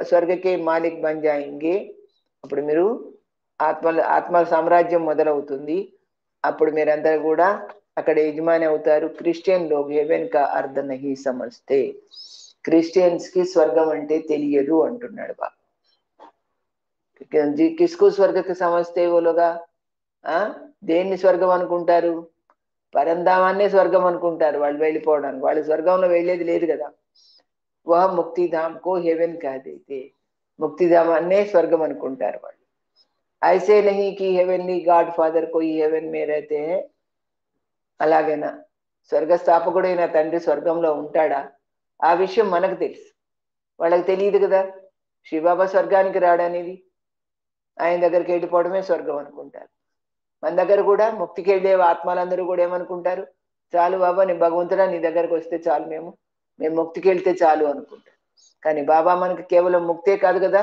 స్వర్గ के मालिक बन जाएंगे. అప్పుడు మీరు ఆత్మ సామ్రాజ్యం మొదలవుతుంది. అప్పుడు మీరందరూ కూడా అక్కడ యజమాని అవుతారు. క్రిస్టియన్ లోग हेवन का अर्थ नहीं समझते. క్రిస్టియన్స్ కి స్వర్గం అంటే తెలియదు అంటున్నాడు బాబా. కిస్కు స్వర్గకి సమస్తే ఓలుగా దేన్ని స్వర్గం అనుకుంటారు? పరంధామాన్నే స్వర్గం అనుకుంటారు వాళ్ళు వెళ్ళిపోవడానికి. వాళ్ళు స్వర్గంలో వెళ్ళేది లేదు కదా. వహ ముక్తిధామ్ కో హెవెన్ కహతే, ముక్తిధామాన్నే స్వర్గం అనుకుంటారు వాళ్ళు. ఐసే నహీ కి హెవెన్లీ గాడ్ ఫాదర్ కోయి హెవెన్ మే రహతే హై. అలాగేనా స్వర్గస్థాపకుడైన తండ్రి స్వర్గంలో ఉంటాడా? ఆ విషయం మనకు తెలుసు, వాళ్ళకి తెలియదు కదా. శివబాబా స్వర్గానికి రాడనేది, ఆయన దగ్గరికి వెళ్ళిపోవడమే స్వర్గం అనుకుంటారు. మన దగ్గర కూడా ముక్తికి వెళ్ళే ఆత్మలందరూ కూడా ఏమనుకుంటారు? చాలు బాబా, నీ భగవంతుడా నీ దగ్గరకు వస్తే చాలు, మేము ముక్తికి వెళ్తే చాలు అనుకుంటారు. కానీ బాబా మనకి కేవలం ముక్తే కాదు కదా,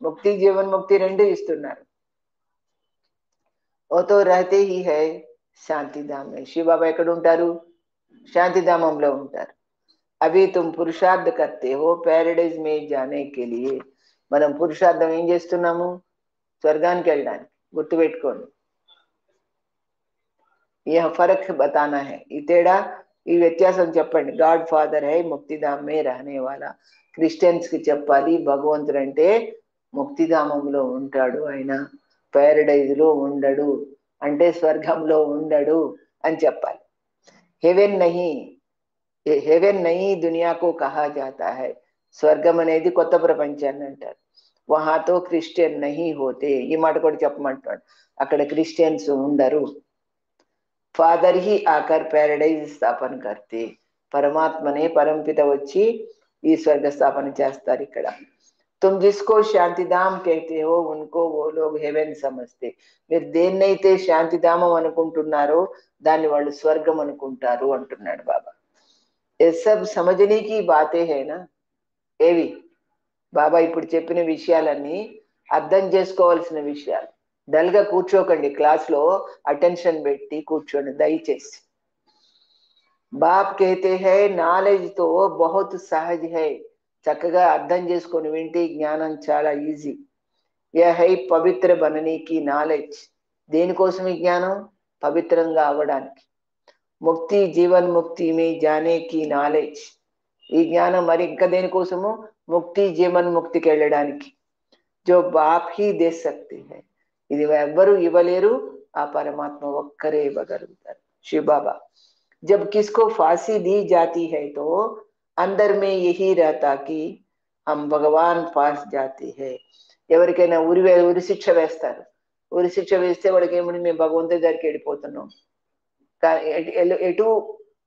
ముక్తి జీవన్ముక్తి రెండు ఇస్తున్నారు. ఓ తో రహతే హీ హై శాంతిధామ్ మే. శివబాబా ఎక్కడ ఉంటారు? శాంతిధామంలో ఉంటారు. అవి తుమ్ పురుషార్థ కర్తే హో ప్యారడైజ్ మే జానే కే లియే. మనం పురుషార్థం ఏం చేస్తున్నాము? స్వర్గానికి వెళ్ళడానికి. గుర్తుపెట్టుకోండి, यह फर्क बताना है. ఈ తేడా, ఈ వ్యత్యాసం చెప్పండి. గాడ్ ఫాదర్ హై ముక్తిధామ్ మే రహనే వాలా. క్రిస్టియన్స్ కి చెప్పాలి, భగవంతుడు అంటే ముక్తిధామంలో ఉంటాడు, ఆయన ప్యారడైజ్ లో ఉండడు, అంటే స్వర్గంలో ఉండడు అని చెప్పాలి. హెవెన్ నహీ, హెవెన్ నహీ దునియాకు కహా జాతా హై. స్వర్గం అనేది కొత్త ప్రపంచాన్ని అంటారు. వహాతో క్రిస్టియన్ నహీ హోతే. ఈ మాట కూడా చెప్పమంటాడు, అక్కడ క్రిస్టియన్స్ ఉండరు. फादर ही आकर पैराडाइज स्थापन करते. परमात्मने परमपित వచ్చి ఈ స్వర్గ స్థాపన చేస్తారు ఇక్కడ. तुम जिसको శాంతిధామ్ कहते हो उनको वो लोग हेवन समझते. మీరు దేన్నైతే శాంతిధామం అనుకుంటున్నారో దాన్ని వాళ్ళు స్వర్గం అనుకుంటారు అంటున్నాడు బాబా. ये सब समझने की बातें है ना. ఏవి బాబా ఇప్పుడు చెప్పిన విషయాలన్నీ అర్థం చేసుకోవాల్సిన విషయాలు. డల్గా కూర్చోకండి, క్లాస్లో అటెన్షన్ పెట్టి కూర్చోండి దయచేసి. బాప్ कहते हैं నాలెడ్జ్ తో बहुत సహజ్ है. చక్కగా అర్థం చేసుకొని వింటే జ్ఞానం చాలా ఈజీ. यह है పవిత్ర बनने की నాలెడ్జ్. దేనికోసం ఈ జ్ఞానం? పవిత్రంగా అవ్వడానికి. ముక్తి జీవన్ ముక్తి మే జానే కి నాలెడ్జ్. ఈ జ్ఞానం మరి ఇంకా దేనికోసము? ముక్తి జీవన్ ముక్తికి వెళ్ళడానికి. జో బాప్ హీ దే సక్తే హై. ఇది ఎవ్వరూ ఇవ్వలేరు, ఆ పరమాత్మ ఒక్కరే ఇవ్వగలుగుతారు, శివబాబా. జబ్ కిస్కో ఫాసీ दी जाती है तो अंदर में यही रहता कि हम भगवान पास जाते हैं. ఎవరికైనా ఉరి శిక్ష వేస్తారు. ఉరి శిక్ష వేస్తే వాడికి ఏమని, మేము భగవంతుడి దగ్గరికి వెళ్ళిపోతున్నాం. ఎటు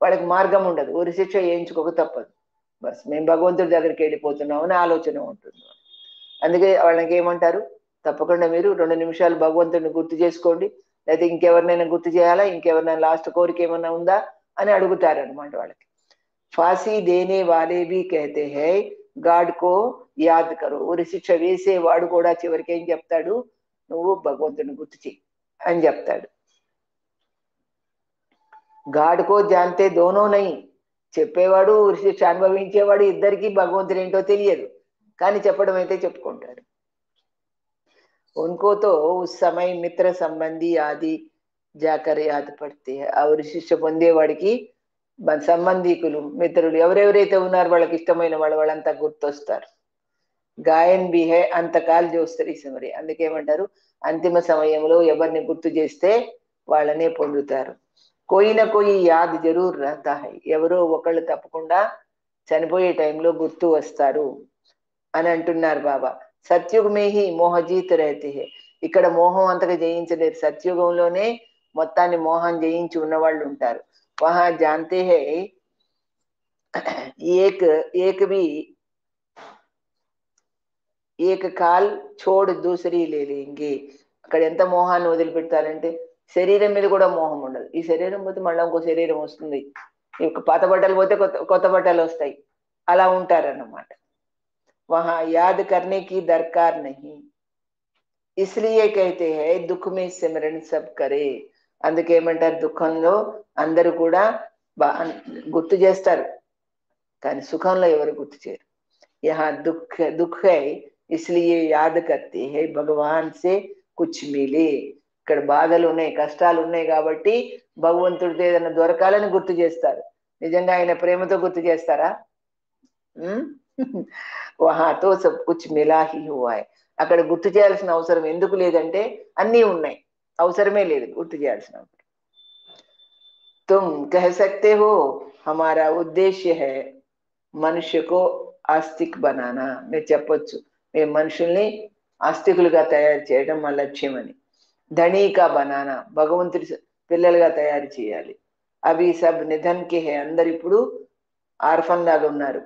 వాళ్ళకి మార్గం ఉండదు, ఉరి శిక్ష వేయించుకోక తప్పదు. బస్ మేము భగవంతుడి దగ్గరికి వెళ్ళిపోతున్నాం అని ఆలోచన ఉంటుంది. అందుకే వాళ్ళకి ఏమంటారు, తప్పకుండా మీరు 2 నిమిషాలు భగవంతుడిని గుర్తు చేసుకోండి, లేకపోతే ఇంకెవరినైనా గుర్తు చేయాలా, ఇంకెవరినైనా లాస్ట్ కోరిక ఏమన్నా ఉందా అని అడుగుతారు అనమాట వాళ్ళకి. ఫాసీ దేనే వాలే భీ కహతే హై గాడ్ కో యాద్ కరో. ఉరి శిక్ష వేసేవాడు కూడా చివరికి ఏం చెప్తాడు? నువ్వు భగవంతుడిని గుర్తు చేయి అని చెప్తాడు. గాడ్ కో జాన్తే దోనో నై. చెప్పేవాడు ఉరి శిక్ష అనుభవించేవాడు ఇద్దరికి భగవంతుడు ఏంటో తెలియదు, కానీ చెప్పడం అయితే చెప్పుకుంటాడు. उनको तो उस समय మిత్ర సంబంధి ఆది జాకర్ యాద్ పడితే. ఆ ఉరి శిక్ష పొందేవాడికి సంబంధికులు మిత్రులు ఎవరెవరైతే ఉన్నారో వాళ్ళకి ఇష్టమైన వాళ్ళంతా గుర్తొస్తారు. గాయన్ బి హై అంతకాల్ జోస్తరి సమరి. అందుకేమంటారు, అంతిమ సమయంలో ఎవరిని గుర్తు చేస్తే వాళ్ళనే పొందుతారు. కోయి నా కోయి యాద్ జరూర్ రహతా హై. ఎవరో ఒకళ్ళు తప్పకుండా చనిపోయే టైంలో గుర్తు వస్తారు అని అంటున్నారు బాబా. సత్యుగ్ మే హి మోహజీత్ రహతే హై. ఇక్కడ మోహం అంతగా జయించలేరు, సత్యుగంలోనే మొత్తాన్ని మోహం జయించి ఉన్నవాళ్ళు ఉంటారు. వహా జాన్తే హై ఏక్ కాల్ చోడ్ దూసరి లేంగే. అక్కడ ఎంత మోహాన్ని వదిలిపెడతారంటే, శరీరం మీద కూడా మోహం ఉండదు. ఈ శరీరం పోతే మళ్ళీ ఇంకో శరీరం వస్తుంది, పాత బట్టలు పోతే కొత్త బట్టలు వస్తాయి, అలా ఉంటారన్నమాట. वहां याद करने की दरकार नहीं, इसलिए कहते हैं दुख में सिमरन सब करे. అందుకేమంటారు, దుఃఖంలో అందరూ కూడా గుర్తు చేస్తారు, కానీ సుఖంలో ఎవరు గుర్తు చేయరు. यहाँ दुख है इसलिए याद करते हैं भगवान से कुछ मिले. ఇక్కడ బాధలు ఉన్నాయి, కష్టాలు ఉన్నాయి కాబట్టి భగవంతుడితో ఏదైనా దొరకాలని గుర్తు చేస్తారు. నిజంగా ఆయన ప్రేమతో గుర్తు చేస్తారా? वहां तो सब कुछ मिला ही हुआ है. అక్కడ గుర్తు చేయాల్సిన అవసరం ఎందుకు లేదంటే అన్నీ ఉన్నాయి, అవసరమే లేదు గుర్తు చేయాల్సిన అవసరం. तुम कह सकते हो हमारा उद्देश्य है మనుష్య को ఆస్తిక్ బనానా. మీరు చెప్పొచ్చు మేము మనుషుల్ని ఆస్తికులుగా తయారు చేయడం మా లక్ష్యం అని. ధనీకా బనానా, భగవంతుడి పిల్లలుగా తయారు చేయాలి. అవి సబ్ నిధన్ కే హై, అందరు ఇప్పుడు ఆర్ఫన్ లాగా ఉన్నారు.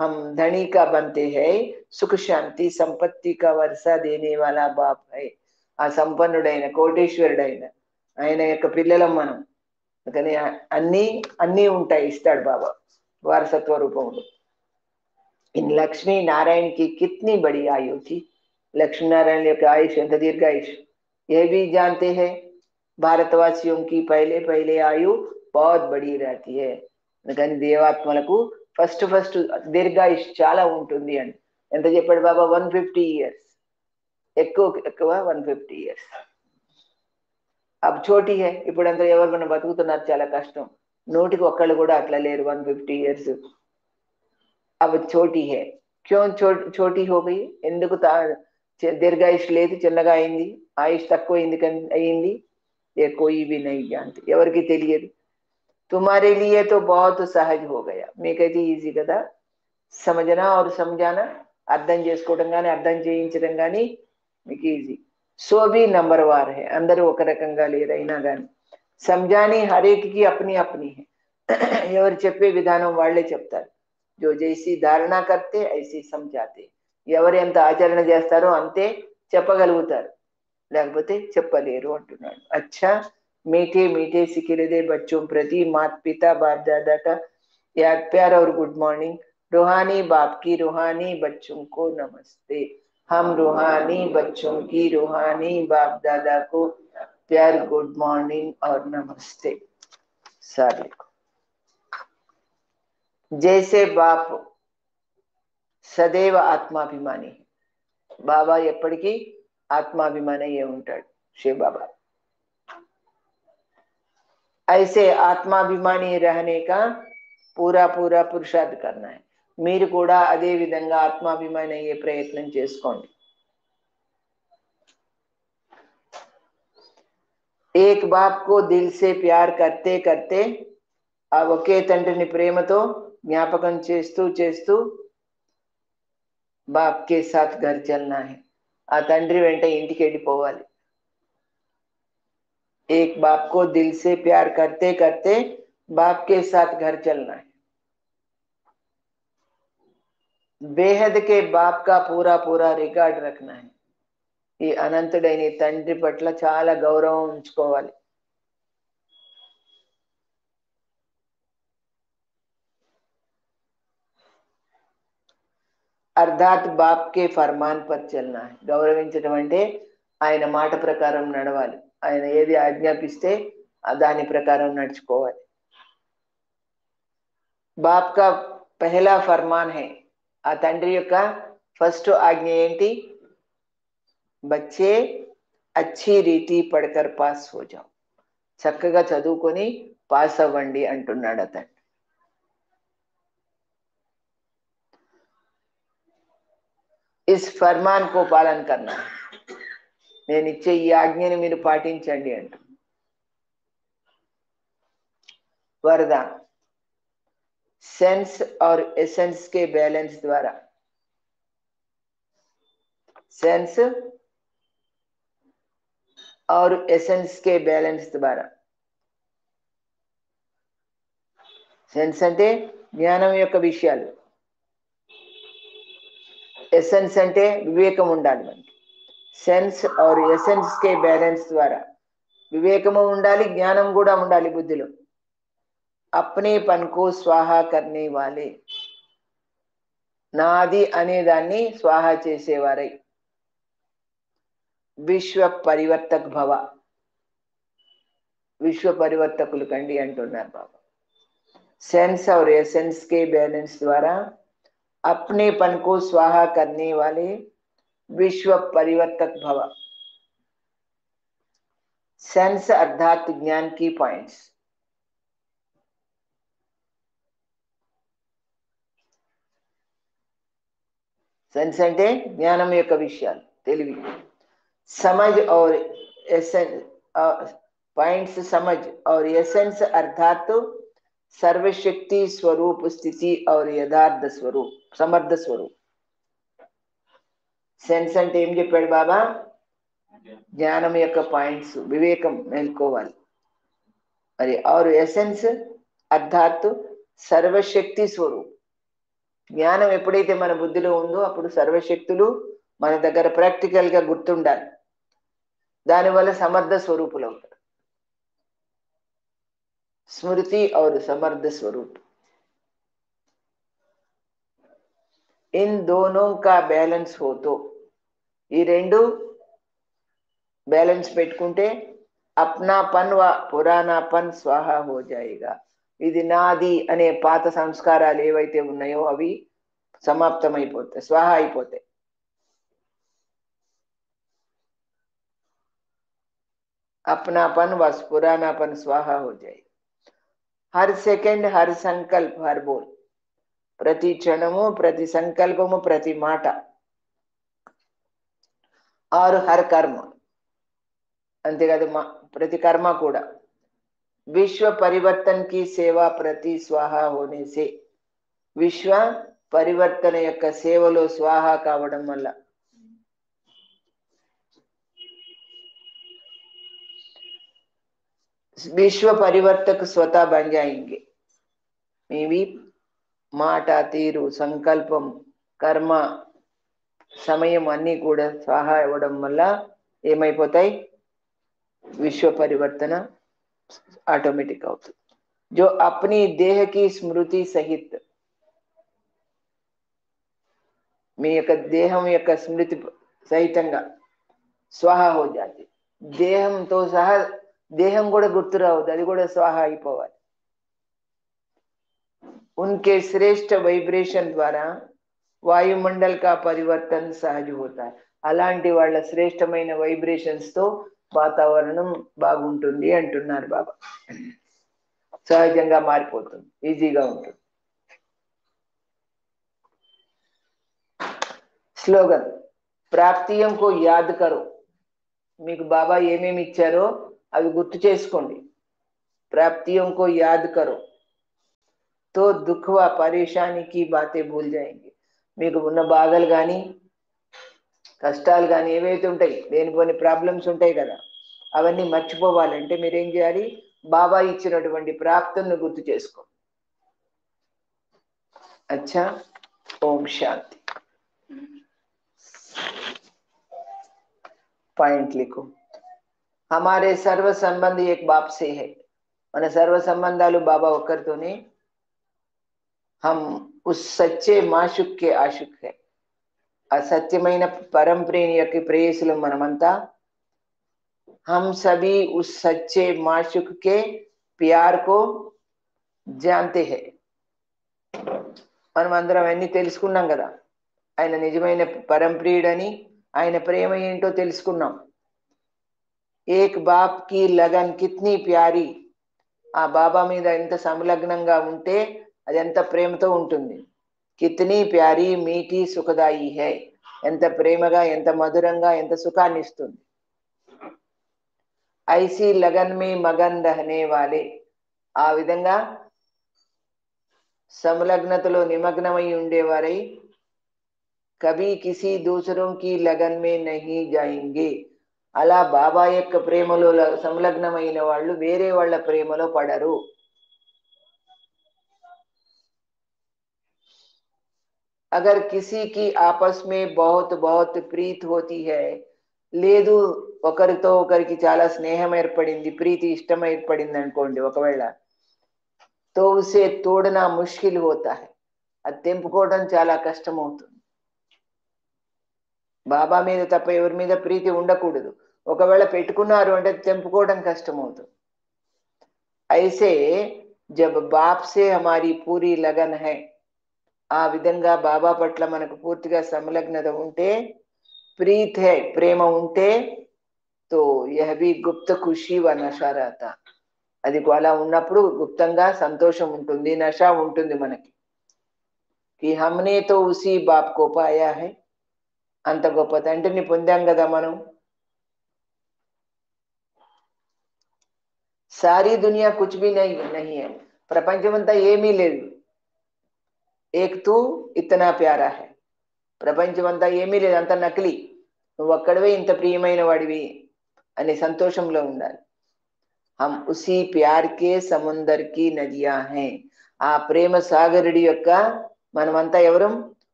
हम धनी का बनते हैं, సుఖ శాంతి సంపత్తి కా వర్ష దేనే వాలా బాప్ హై. ఆ సంపన్నుడైన కోటేశ్వరుడైన ఆయన యొక్క పిల్లలం మనం. అందుకని అన్నీ అన్నీ ఉంటాయి, ఇస్తాడు బాబా వారసత్వ రూపంలో. इन लक्ष्मी नारायण की कितनी बड़ी आयु थी. लक्ष्मी नारायण యొక్క आयुष ఎంత దీర్ఘాయుష్. यह भी जानते हैं भारतवासियों की पहले पहले आयु बहुत बड़ी रहती है. అందుకని దేవాత్మలకు ఫస్ట్ ఫస్ట్ దీర్ఘాయుష్ చాలా ఉంటుంది అని ఎంత చెప్పాడు బాబా? 150 years, ఎక్కువ ఎక్కువ 150 years. అబ్ చోటీ హే, ఇప్పుడంతా ఎవరు మనం బతుకుతున్నారు చాలా కష్టం. నూటికి ఒక్కళ్ళు కూడా అట్లా లేరు 150 years. अब छोटी है, क्यों छोटी हो गई? ఎందుకు దీర్ఘాయుష్ లేదు, చిన్నగా అయింది, ఆయుష్ తక్కువ అయింది? ये कोई भी नहीं जानते, ఎవరికి తెలియదు. तुम्हारे लिए तो बहुत सहज हो गया, మీకైతే ఈజీ కదా సమझना और समझाना, అర్థం చేసుకోవడం కానీ అర్థం చేయించడం కానీ మీకు ఈజీ. సో भी नंबरवार है, అందరూ ఒక రకంగా లేరైనా కానీ. समझानी हर एक की अपनी अपनी है, ఎవరు చెప్పే విధానం వాళ్ళే చెప్తారు. जो जैसी धारणा करते ऐसी समझाते, ఎవరు ఎంత ఆచరణ చేస్తారో అంతే చెప్పగలుగుతారు, లేకపోతే చెప్పలేరు అంటున్నాడు. अच्छा मीठे मीठे सिखिलदे बच्चों प्रति माता पिता बाप दादा का याद प्यार और गुड मॉर्निंग. रूहानी बाप की रूहानी बच्चों को नमस्ते. हम रूहानी बच्चों की रूहानी बाप दादा को प्यार गुड मॉर्निंग और नमस्ते. सारे जैसे बाप సదైవ ఆత్మాభిమాని, బాబా ఎప్పటికీ ఆత్మాభిమాని అయ్యే ఉంటాడు శివ బాబా. ऐसे ఆత్మాభిమాని रहने का पूरा पूरा पुरुषार्थ करना है. మీరు కూడా అదే విధంగా ఆత్మాభిమాని అయ్యే ప్రయత్నం చేసుకోండి. एक बाप को दिल से प्यार करते करते, ఆ ఒకే తండ్రిని ప్రేమతో జ్ఞాపకం చేస్తూ చేస్తూ बाप के साथ घर चलना है, ఆ తండ్రి వెంట ఇంటికి వెళ్ళిపోవాలి. एक बाप को दिल से प्यार करते करते बाप के साथ घर चलना है. बेहद के बाप का पूरा पूरा रिकॉर्ड रखना है. ఈ అనంతుడైన తండ్రి పట్ల చాలా గౌరవం ఉంచుకోవాలి. అర్థాత్ బాప్ కే ఫర్మాన్ పర్ చల్నా హై. గౌరవించడం అంటే ఆయన మాట ప్రకారం నడవాలి, ఆయన ఏది ఆజ్ఞాపిస్తే దాని ప్రకారం నడుచుకోవాలి. బాప్ కా పెహలా ఫర్మాన్ హై, ఆ తండ్రి యొక్క ఫస్ట్ ఆజ్ఞ ఏంటి? బచ్చే అచ్చి రీతి పడకర్ పాస్ హో జాओ, చక్కగా చదువుకొని పాస్ అవ్వండి అంటున్నాడు అతను. इस फरमान को पालन करना, నేను ఇచ్చే ఈ ఆజ్ఞని మీరు పాటించండి అంట. वरदान सेंस और एसेंस के बैलेंस द्वारा, सेंस और एसेंस के बैलेंस द्वारा. సెన్స్ అంటే జ్ఞానం యొక్క విషయాలు, ఎసెన్స్ అంటే వివేకం ఉండాలి మనకి. సెన్స్ और ఎసెన్స్ के बैलेंस ద్వారా వివేకము ఉండాలి, జ్ఞానం కూడా ఉండాలి బుద్ధిలో. अपने पन को स्वाहा करने वाले, నాది అనే దాన్ని స్వాహా చేసేవారై. విశ్వ పరివర్తక్ భవ, విశ్వ పరివర్తకులు కండి అంటున్నారు బాబా. सेंस और एसेंस के बैलेंस द्वारा अपने पन को स्वाहा करने वाले विश्व परिवर्तक भव. सेंस अर्थात ज्ञान की पॉइंट्स, సెన్స్ అంటే జ్ఞానం యొక్క విషయాలు, తెలివి. సమజ్ और एसेंस पॉइंट्स समझ और एसेंस अर्थात सर्वशक्ति स्वरूप स्थिति और यथार्थ स्वरूप समर्थ स्वरूप. సెన్స్ అంటే ఏం చెప్పాడు బాబా? జ్ఞానం యొక్క పాయింట్స్, వివేకం మేల్కోవాలి. మరి और एसेंस अर्थात సర్వశక్తి స్వరూప్. జ్ఞానం ఎప్పుడైతే మన బుద్ధిలో ఉందో అప్పుడు సర్వశక్తులు మన దగ్గర ప్రాక్టికల్ గా గుర్తుండాలి. దానివల్ల సమర్థ స్వరూపులు అవుతారు. స్మృతి और समर्थ स्वरूप, इन दोनों का बैलेंस हो तो, ఈ రెండు బ్యాలెన్స్ పెట్టుకుంటే అప్నాపన్ వ పురాణాపన్ స్వాహ హో జాయేగా. ఇది నాది అనే పాత సంస్కారాలు ఏవైతే ఉన్నాయో అవి సమాప్తమైపోతాయి, స్వాహ అయిపోతాయి. अपनापन व पुरानापन स्वाहा हो जाए. हर सेकंड हर संकल्प हर बोल, ప్రతి క్షణము ప్రతి సంకల్పము ప్రతి మాట, और हर कर्म, అంతేకాదు ప్రతి కర్మ కూడా విశ్వ పరివర్తన్ కి సేవా ప్రతి స్వాహ హోనే సే, విశ్వ పరివర్తన యొక్క సేవలో స్వాహ కావడం వల్ల విశ్వ పరివర్తక స్వతः బన్ జాయేంగే. మీవి మాట, తీరు, సంకల్పం, కర్మ, సమయం అన్నీ కూడా స్వాహ ఇవ్వడం వల్ల ఏమైపోతాయి? విశ్వ పరివర్తన ఆటోమేటిక్ అవుతుంది. जो अपनी देह की स्मृति सहित, మీ యొక్క దేహం యొక్క స్మృతి సహితంగా స్వాహ హో జాతి. దేహంతో సహా దేహం కూడా గుర్తు రావద్దు, అది కూడా స్వాహ అయిపోవాలి. उनके श्रेष्ठ వైబ్రేషన్ ద్వారా వాయుమండల్ కా పరివర్తన్ సహజ హోతా హై. అలాంటి వాళ్ళ శ్రేష్టమైన వైబ్రేషన్స్ తో వాతావరణం బాగుంటుంది అంటున్నారు బాబా. సహజంగా మారిపోతుంది, ఈజీగా ఉంటుంది. స్లోగన్ ప్రాప్తియం కో యాద్ కరో. మీకు బాబా ఏమేమి ఇచ్చారో అవి గుర్తు చేసుకోండి. ప్రాప్తియం కో యాద్ కరో తో దుఃఖ పరేషానికి బాతే భూల్ జాయేంగే. మీకు ఉన్న బాధలు కానీ కష్టాలు కానీ ఏవైతే ఉంటాయి, లేనిపోని ప్రాబ్లమ్స్ ఉంటాయి కదా, అవన్నీ మర్చిపోవాలంటే మీరేం చేయాలి? బాబా ఇచ్చినటువంటి ప్రాప్తులను గుర్తు చేసుకో. అచ్చా, ఓం శాంతి. పాయింట్ లిఖో. हमारे सर्व संबंध एक बाप से है. మన సర్వ సంబంధాలు బాబా ఒక్కరితోనే. हम उस सच्चे माशुक के आशुक है. ఆ సత్యమైన పరంప్రేణి యొక్క ప్రేయసులు మనమంతా. हम सभी उस सच्चे माशुक के प्यार को जानते हैं. మనం అందరం అన్ని తెలుసుకున్నాం కదా, ఆయన నిజమైన పరంప్రియుడని, ఆయన ప్రేమ ఏంటో తెలుసుకున్నాం. ఏక్ బాప్ కి లగన్ కిత్నీ ప్యారీ. ఆ బాబా మీద ఎంత సంలగ్నంగా ఉంటే అది ఎంత ప్రేమతో ఉంటుంది. కిత్నీ ప్యారీ మీఠీ సుఖదాయి హై. ఎంత ప్రేమగా, ఎంత మధురంగా, ఎంత సుఖాన్ని ఇస్తుంది. ఐసీ లగన్ మే మగన్ రహనే వాలే. ఆ విధంగా సంలగ్నతలో నిమగ్నమై ఉండేవారై కభీ కిసి దూసరోం కి లగన్ మే నహీ జాయింగే. అలా బాబా యొక్క ప్రేమలో సంలగ్నమైన వాళ్ళు వేరే వాళ్ళ ప్రేమలో పడరు. अगर किसी की आपस में बहुत बहुत प्रीत होती है, లేదు ఒకరితో ఒకరికి చాలా స్నేహం ఏర్పడింది, ప్రీతి ఇష్టం ఏర్పడింది అనుకోండి ఒకవేళ, तो उसे तोड़ना मुश्किल होता है. అది తెంపుకోవడం చాలా కష్టం అవుతుంది. బాబా మీద తప్ప ఎవరి మీద ప్రీతి ఉండకూడదు. ఒకవేళ పెట్టుకున్నారు అంటే తెంపుకోవడం కష్టం అవుతుంది. ఐసే జబ్ బాప్ సే హమారీ పూరీ లగన్ హై. ఆ విధంగా బాబా పట్ల మనకు పూర్తిగా సంలగ్నత ఉంటే, ప్రీత్ హై ప్రేమ ఉంటే, తో యహ్ భీ గుప్త ఖుషీ వ నషా రహతా. అది అలా ఉన్నప్పుడు గుప్తంగా సంతోషం ఉంటుంది, నషా ఉంటుంది మనకి. కి హమ్నే తో ఉసీ బాప్ కో పాయా హై. అంత గొప్ప తండ్రిని పొందాం కదా మనం. సారీ దునియా కుచ్ భీ నహీ హై, ప్రపంచమంతా ఏమీ లేదు. ఏక్ తూ ఇతనా ప్యారా హై, ప్రపంచమంతా ఏమీ లేదు, అంత నకిలీ, నువ్వు ఒక్కడివే ఇంత ప్రియమైన వాడివి అనే సంతోషంలో ఉండాలి. హమ్ ఉసీ ప్యార్ కే సముందర్ కి నదియా హై, ఆ ప్రేమ సాగరుడి యొక్క మనమంతా ఎవరం?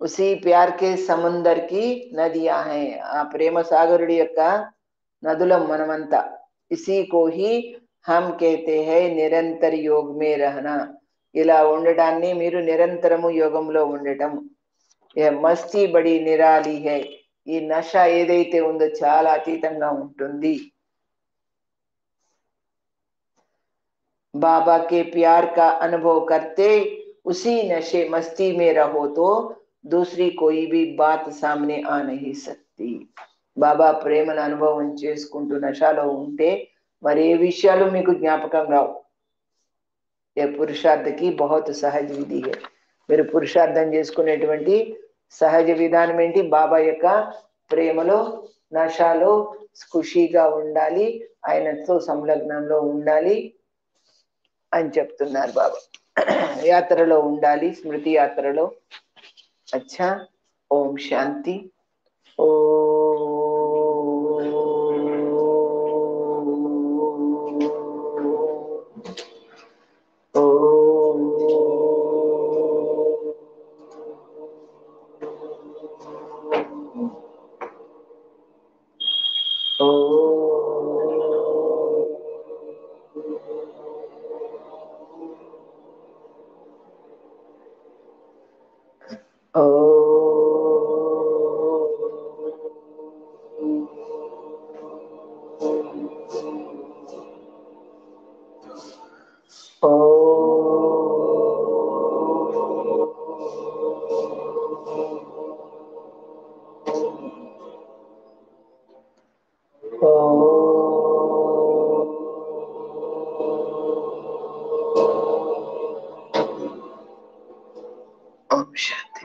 ఉసీ ప్యార్ కే సముందర్ కి నదియా హై, ఆ ప్రేమ సాగరుడి యొక్క నదులం మనమంతా. ఇసీ కో హీ హమ్ కేతే హై నిరంతర్ యోగ్ మే రహనా, ఇలా ఉండటాన్ని మీరు నిరంతరము యోగంలో ఉండటం. ఏ మస్తీ బడి నిరాలి హై, ఈ నష ఏదైతే ఉందో చాలా అతీతంగా ఉంటుంది. बाबा के प्यार का अनुभव करते उसी नशे मस्ती में रहो तो दूसरी कोई भी बात सामने आ नहीं सकती. బాబా ప్రేమను అనుభవం చేసుకుంటూ నషాలో ఉంటే మరి ఏ విషయాలు మీకు జ్ఞాపకం రావు. ఏ పురుషార్థకి బహుత్ సహజ విధి హై, మీరు పురుషార్థం చేసుకునేటువంటి సహజ విధానం ఏంటి? బాబా యొక్క ప్రేమలో నషాలో ఖుషీగా ఉండాలి, ఆయనతో సంలగ్నంలో ఉండాలి అని చెప్తున్నారు బాబా. యాత్రలో ఉండాలి, స్మృతి యాత్రలో. అచ్చా, ఓం శాంతి. ఓ ఓం శాంతి.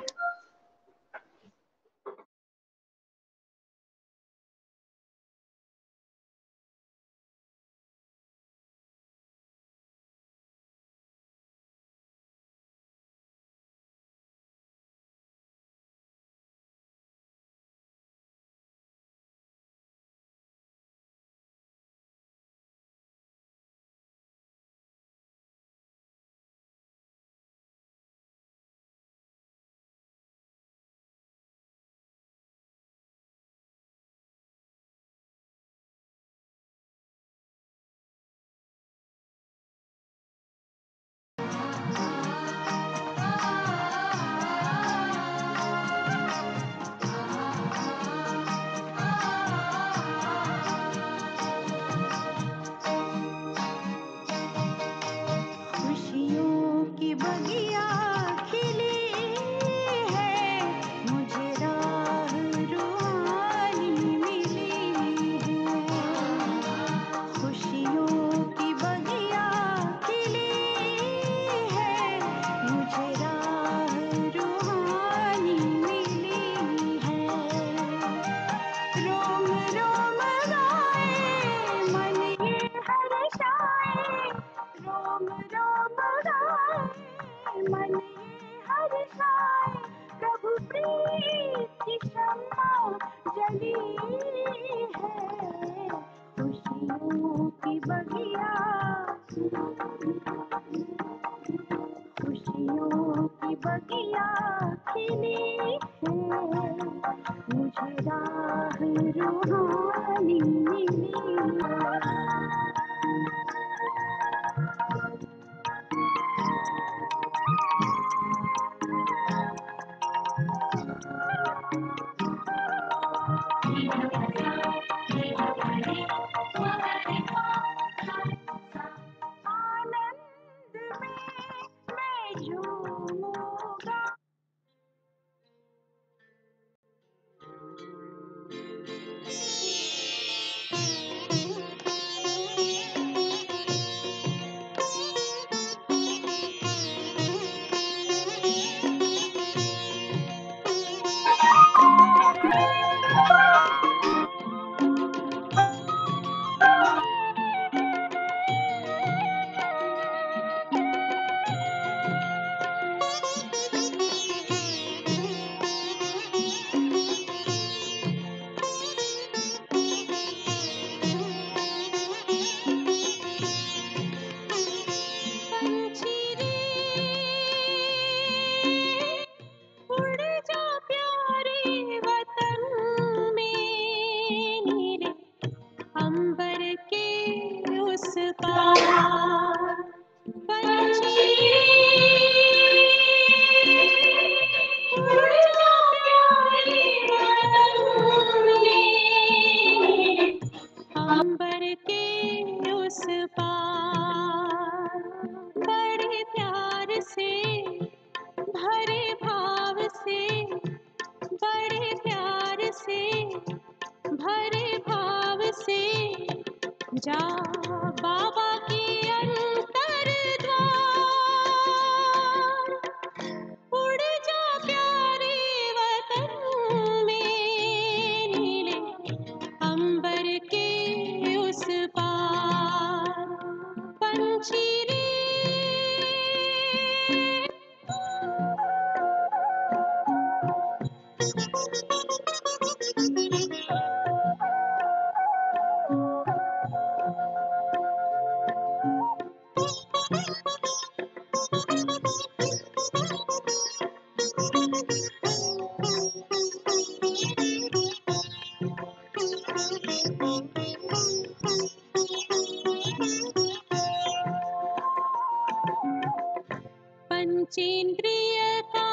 जा बाबा के अंतर द्वार, उड़ जा प्यारे वतन में, नीले अंबर के उस पार। पंछी रे पंचेंद्रिय का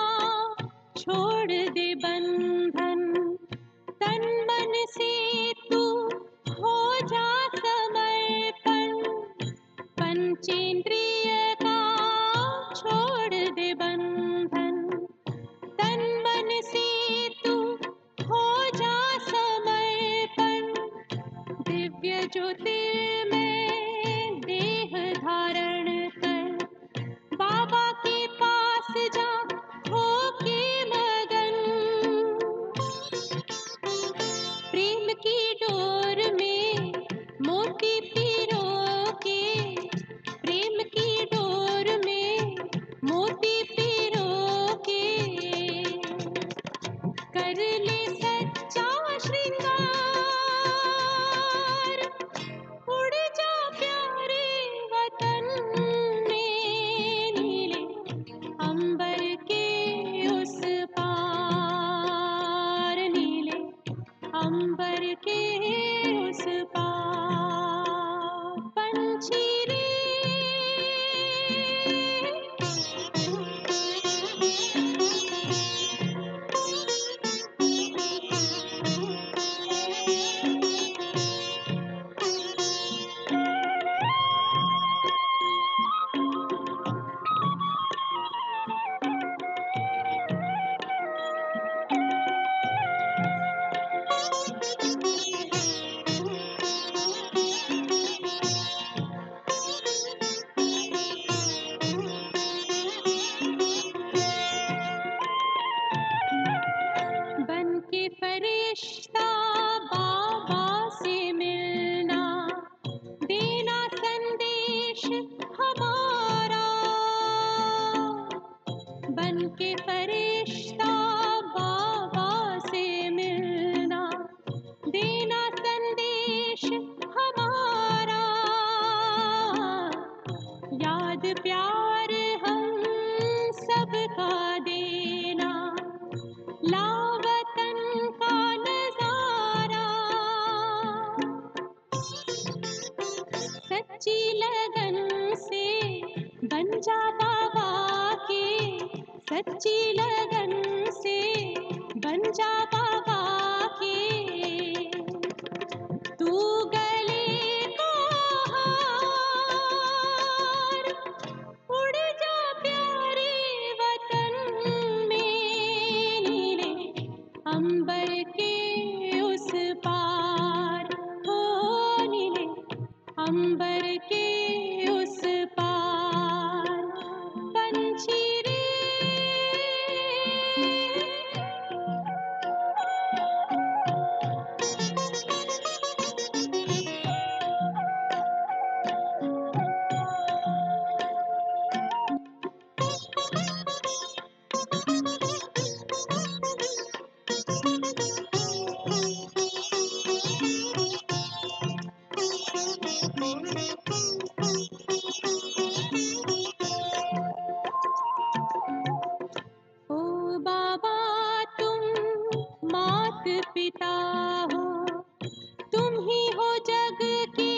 छोड़ दे बंधन, तन मन से तू हो जा समर्पण। पंचेंद्रिय का छोड़ दे बंधन, तन मन से तू हो जा समर्पण। दिव्य ज्योतिर्मय देह धारण कर, बाबा के पास जा होके मगन। प्रेम की डोर में मोती पिरो के, प्रेम की डोर में मोती पिरो के, कर ले सच्चा श्रृंगार। उड़ जा प्यारे वतन में, नीले अंबर के उस पार, नीले अंबर के उस पार। पंछी रे बन के फरिश्ता बाबा से मिलना, देना संदेश हमारा। बन के फरिश्ता बाबा से मिलना, देना संदेश हमारा। याद प्यार हम सबका देना, लावतन का नजारा। सच्ची लगन से बन जा बाबा के, सच्ची लगन से बन जा बाबा के। तू गले को हार, उड़ जा प्यारे वतन में, नीले अंबर के उस पार। हो नीले अंबर के उस पार। पंछी रे ओ बाबा तुम मात पिता हो, तुम ही हो जग के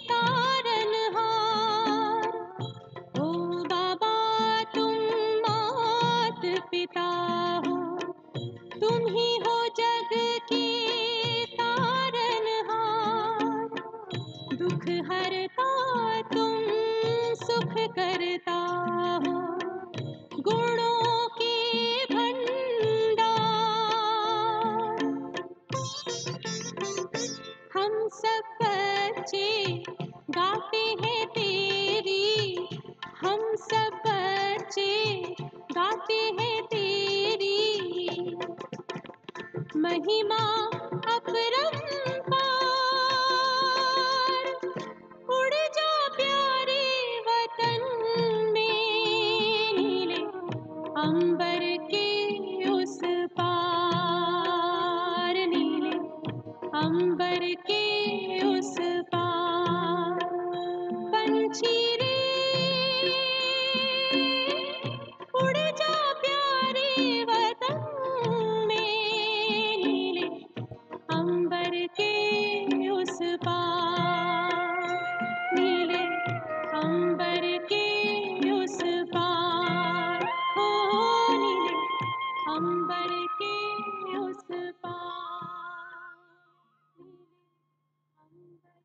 तारनहार। ओ बाबा तुम मात पिता हो, तुम ही हो जग के तारनहार। दुख हरता तुम सुख करता हो, गुणों के भंडार। हम सब बच्चे महिमा अपरंपार। उड़ जा प्यारे वतन में, नीले अंबर के उस पार, नीले अंबर के उस पार। पंछी रे उड़ जा प्यारे वतन में, नीले अंबर के उस पार, नीले अंबर के उस पार। हो नीले अंबर के उस पार, नीले अंबर।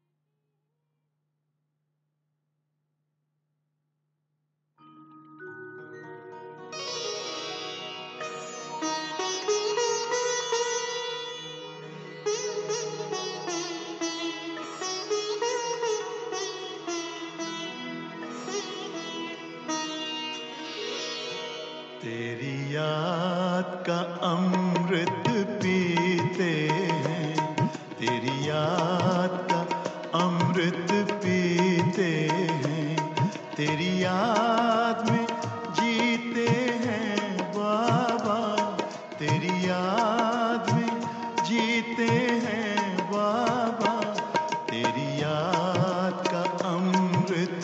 तेरी याद का अमृत पीते हैं, तेरी याद का अमृत पीते हैं, तेरी याद में जीते हैं बाबा, तेरी याद में जीते हैं बाबा, तेरी याद का अमृत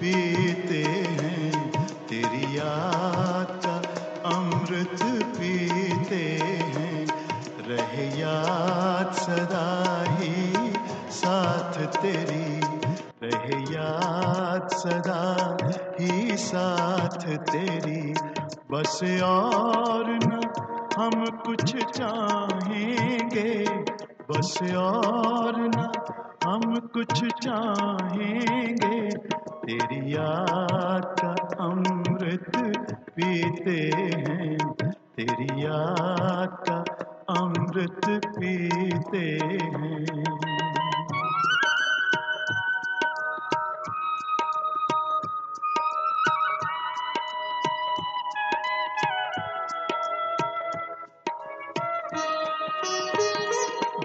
पीते हैं, तेरी याद का अमृत पीते हैं। रहे याद सदा ही साथ तेरी, रहे याद सदा ही साथ तेरी। बस और न हम कुछ चाहेंगे, बस और न हम कुछ चाहेंगे, तेरी याद का अमृत पीते हैं, तेरी याद का अमृत पीते हैं।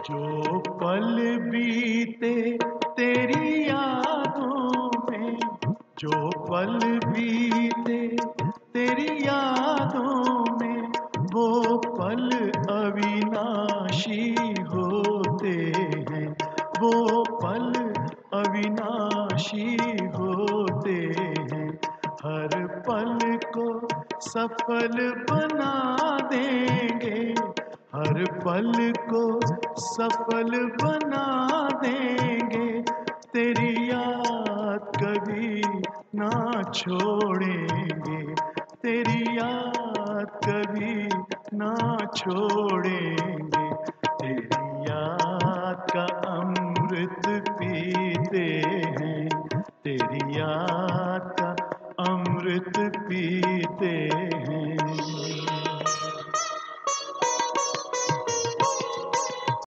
जो पल बीते तेरी यादों में, जो पल बीते तेरी यादों में, वो पल अविनाशी होते हैं, वो पल अविनाशी होते हैं। हर पल को सफल बना देंगे, हर पल को सफल बना देंगे, तेरी याद कभी ना छोड़ेंगे, तेरी याद कभी ना छोड़ेंगे।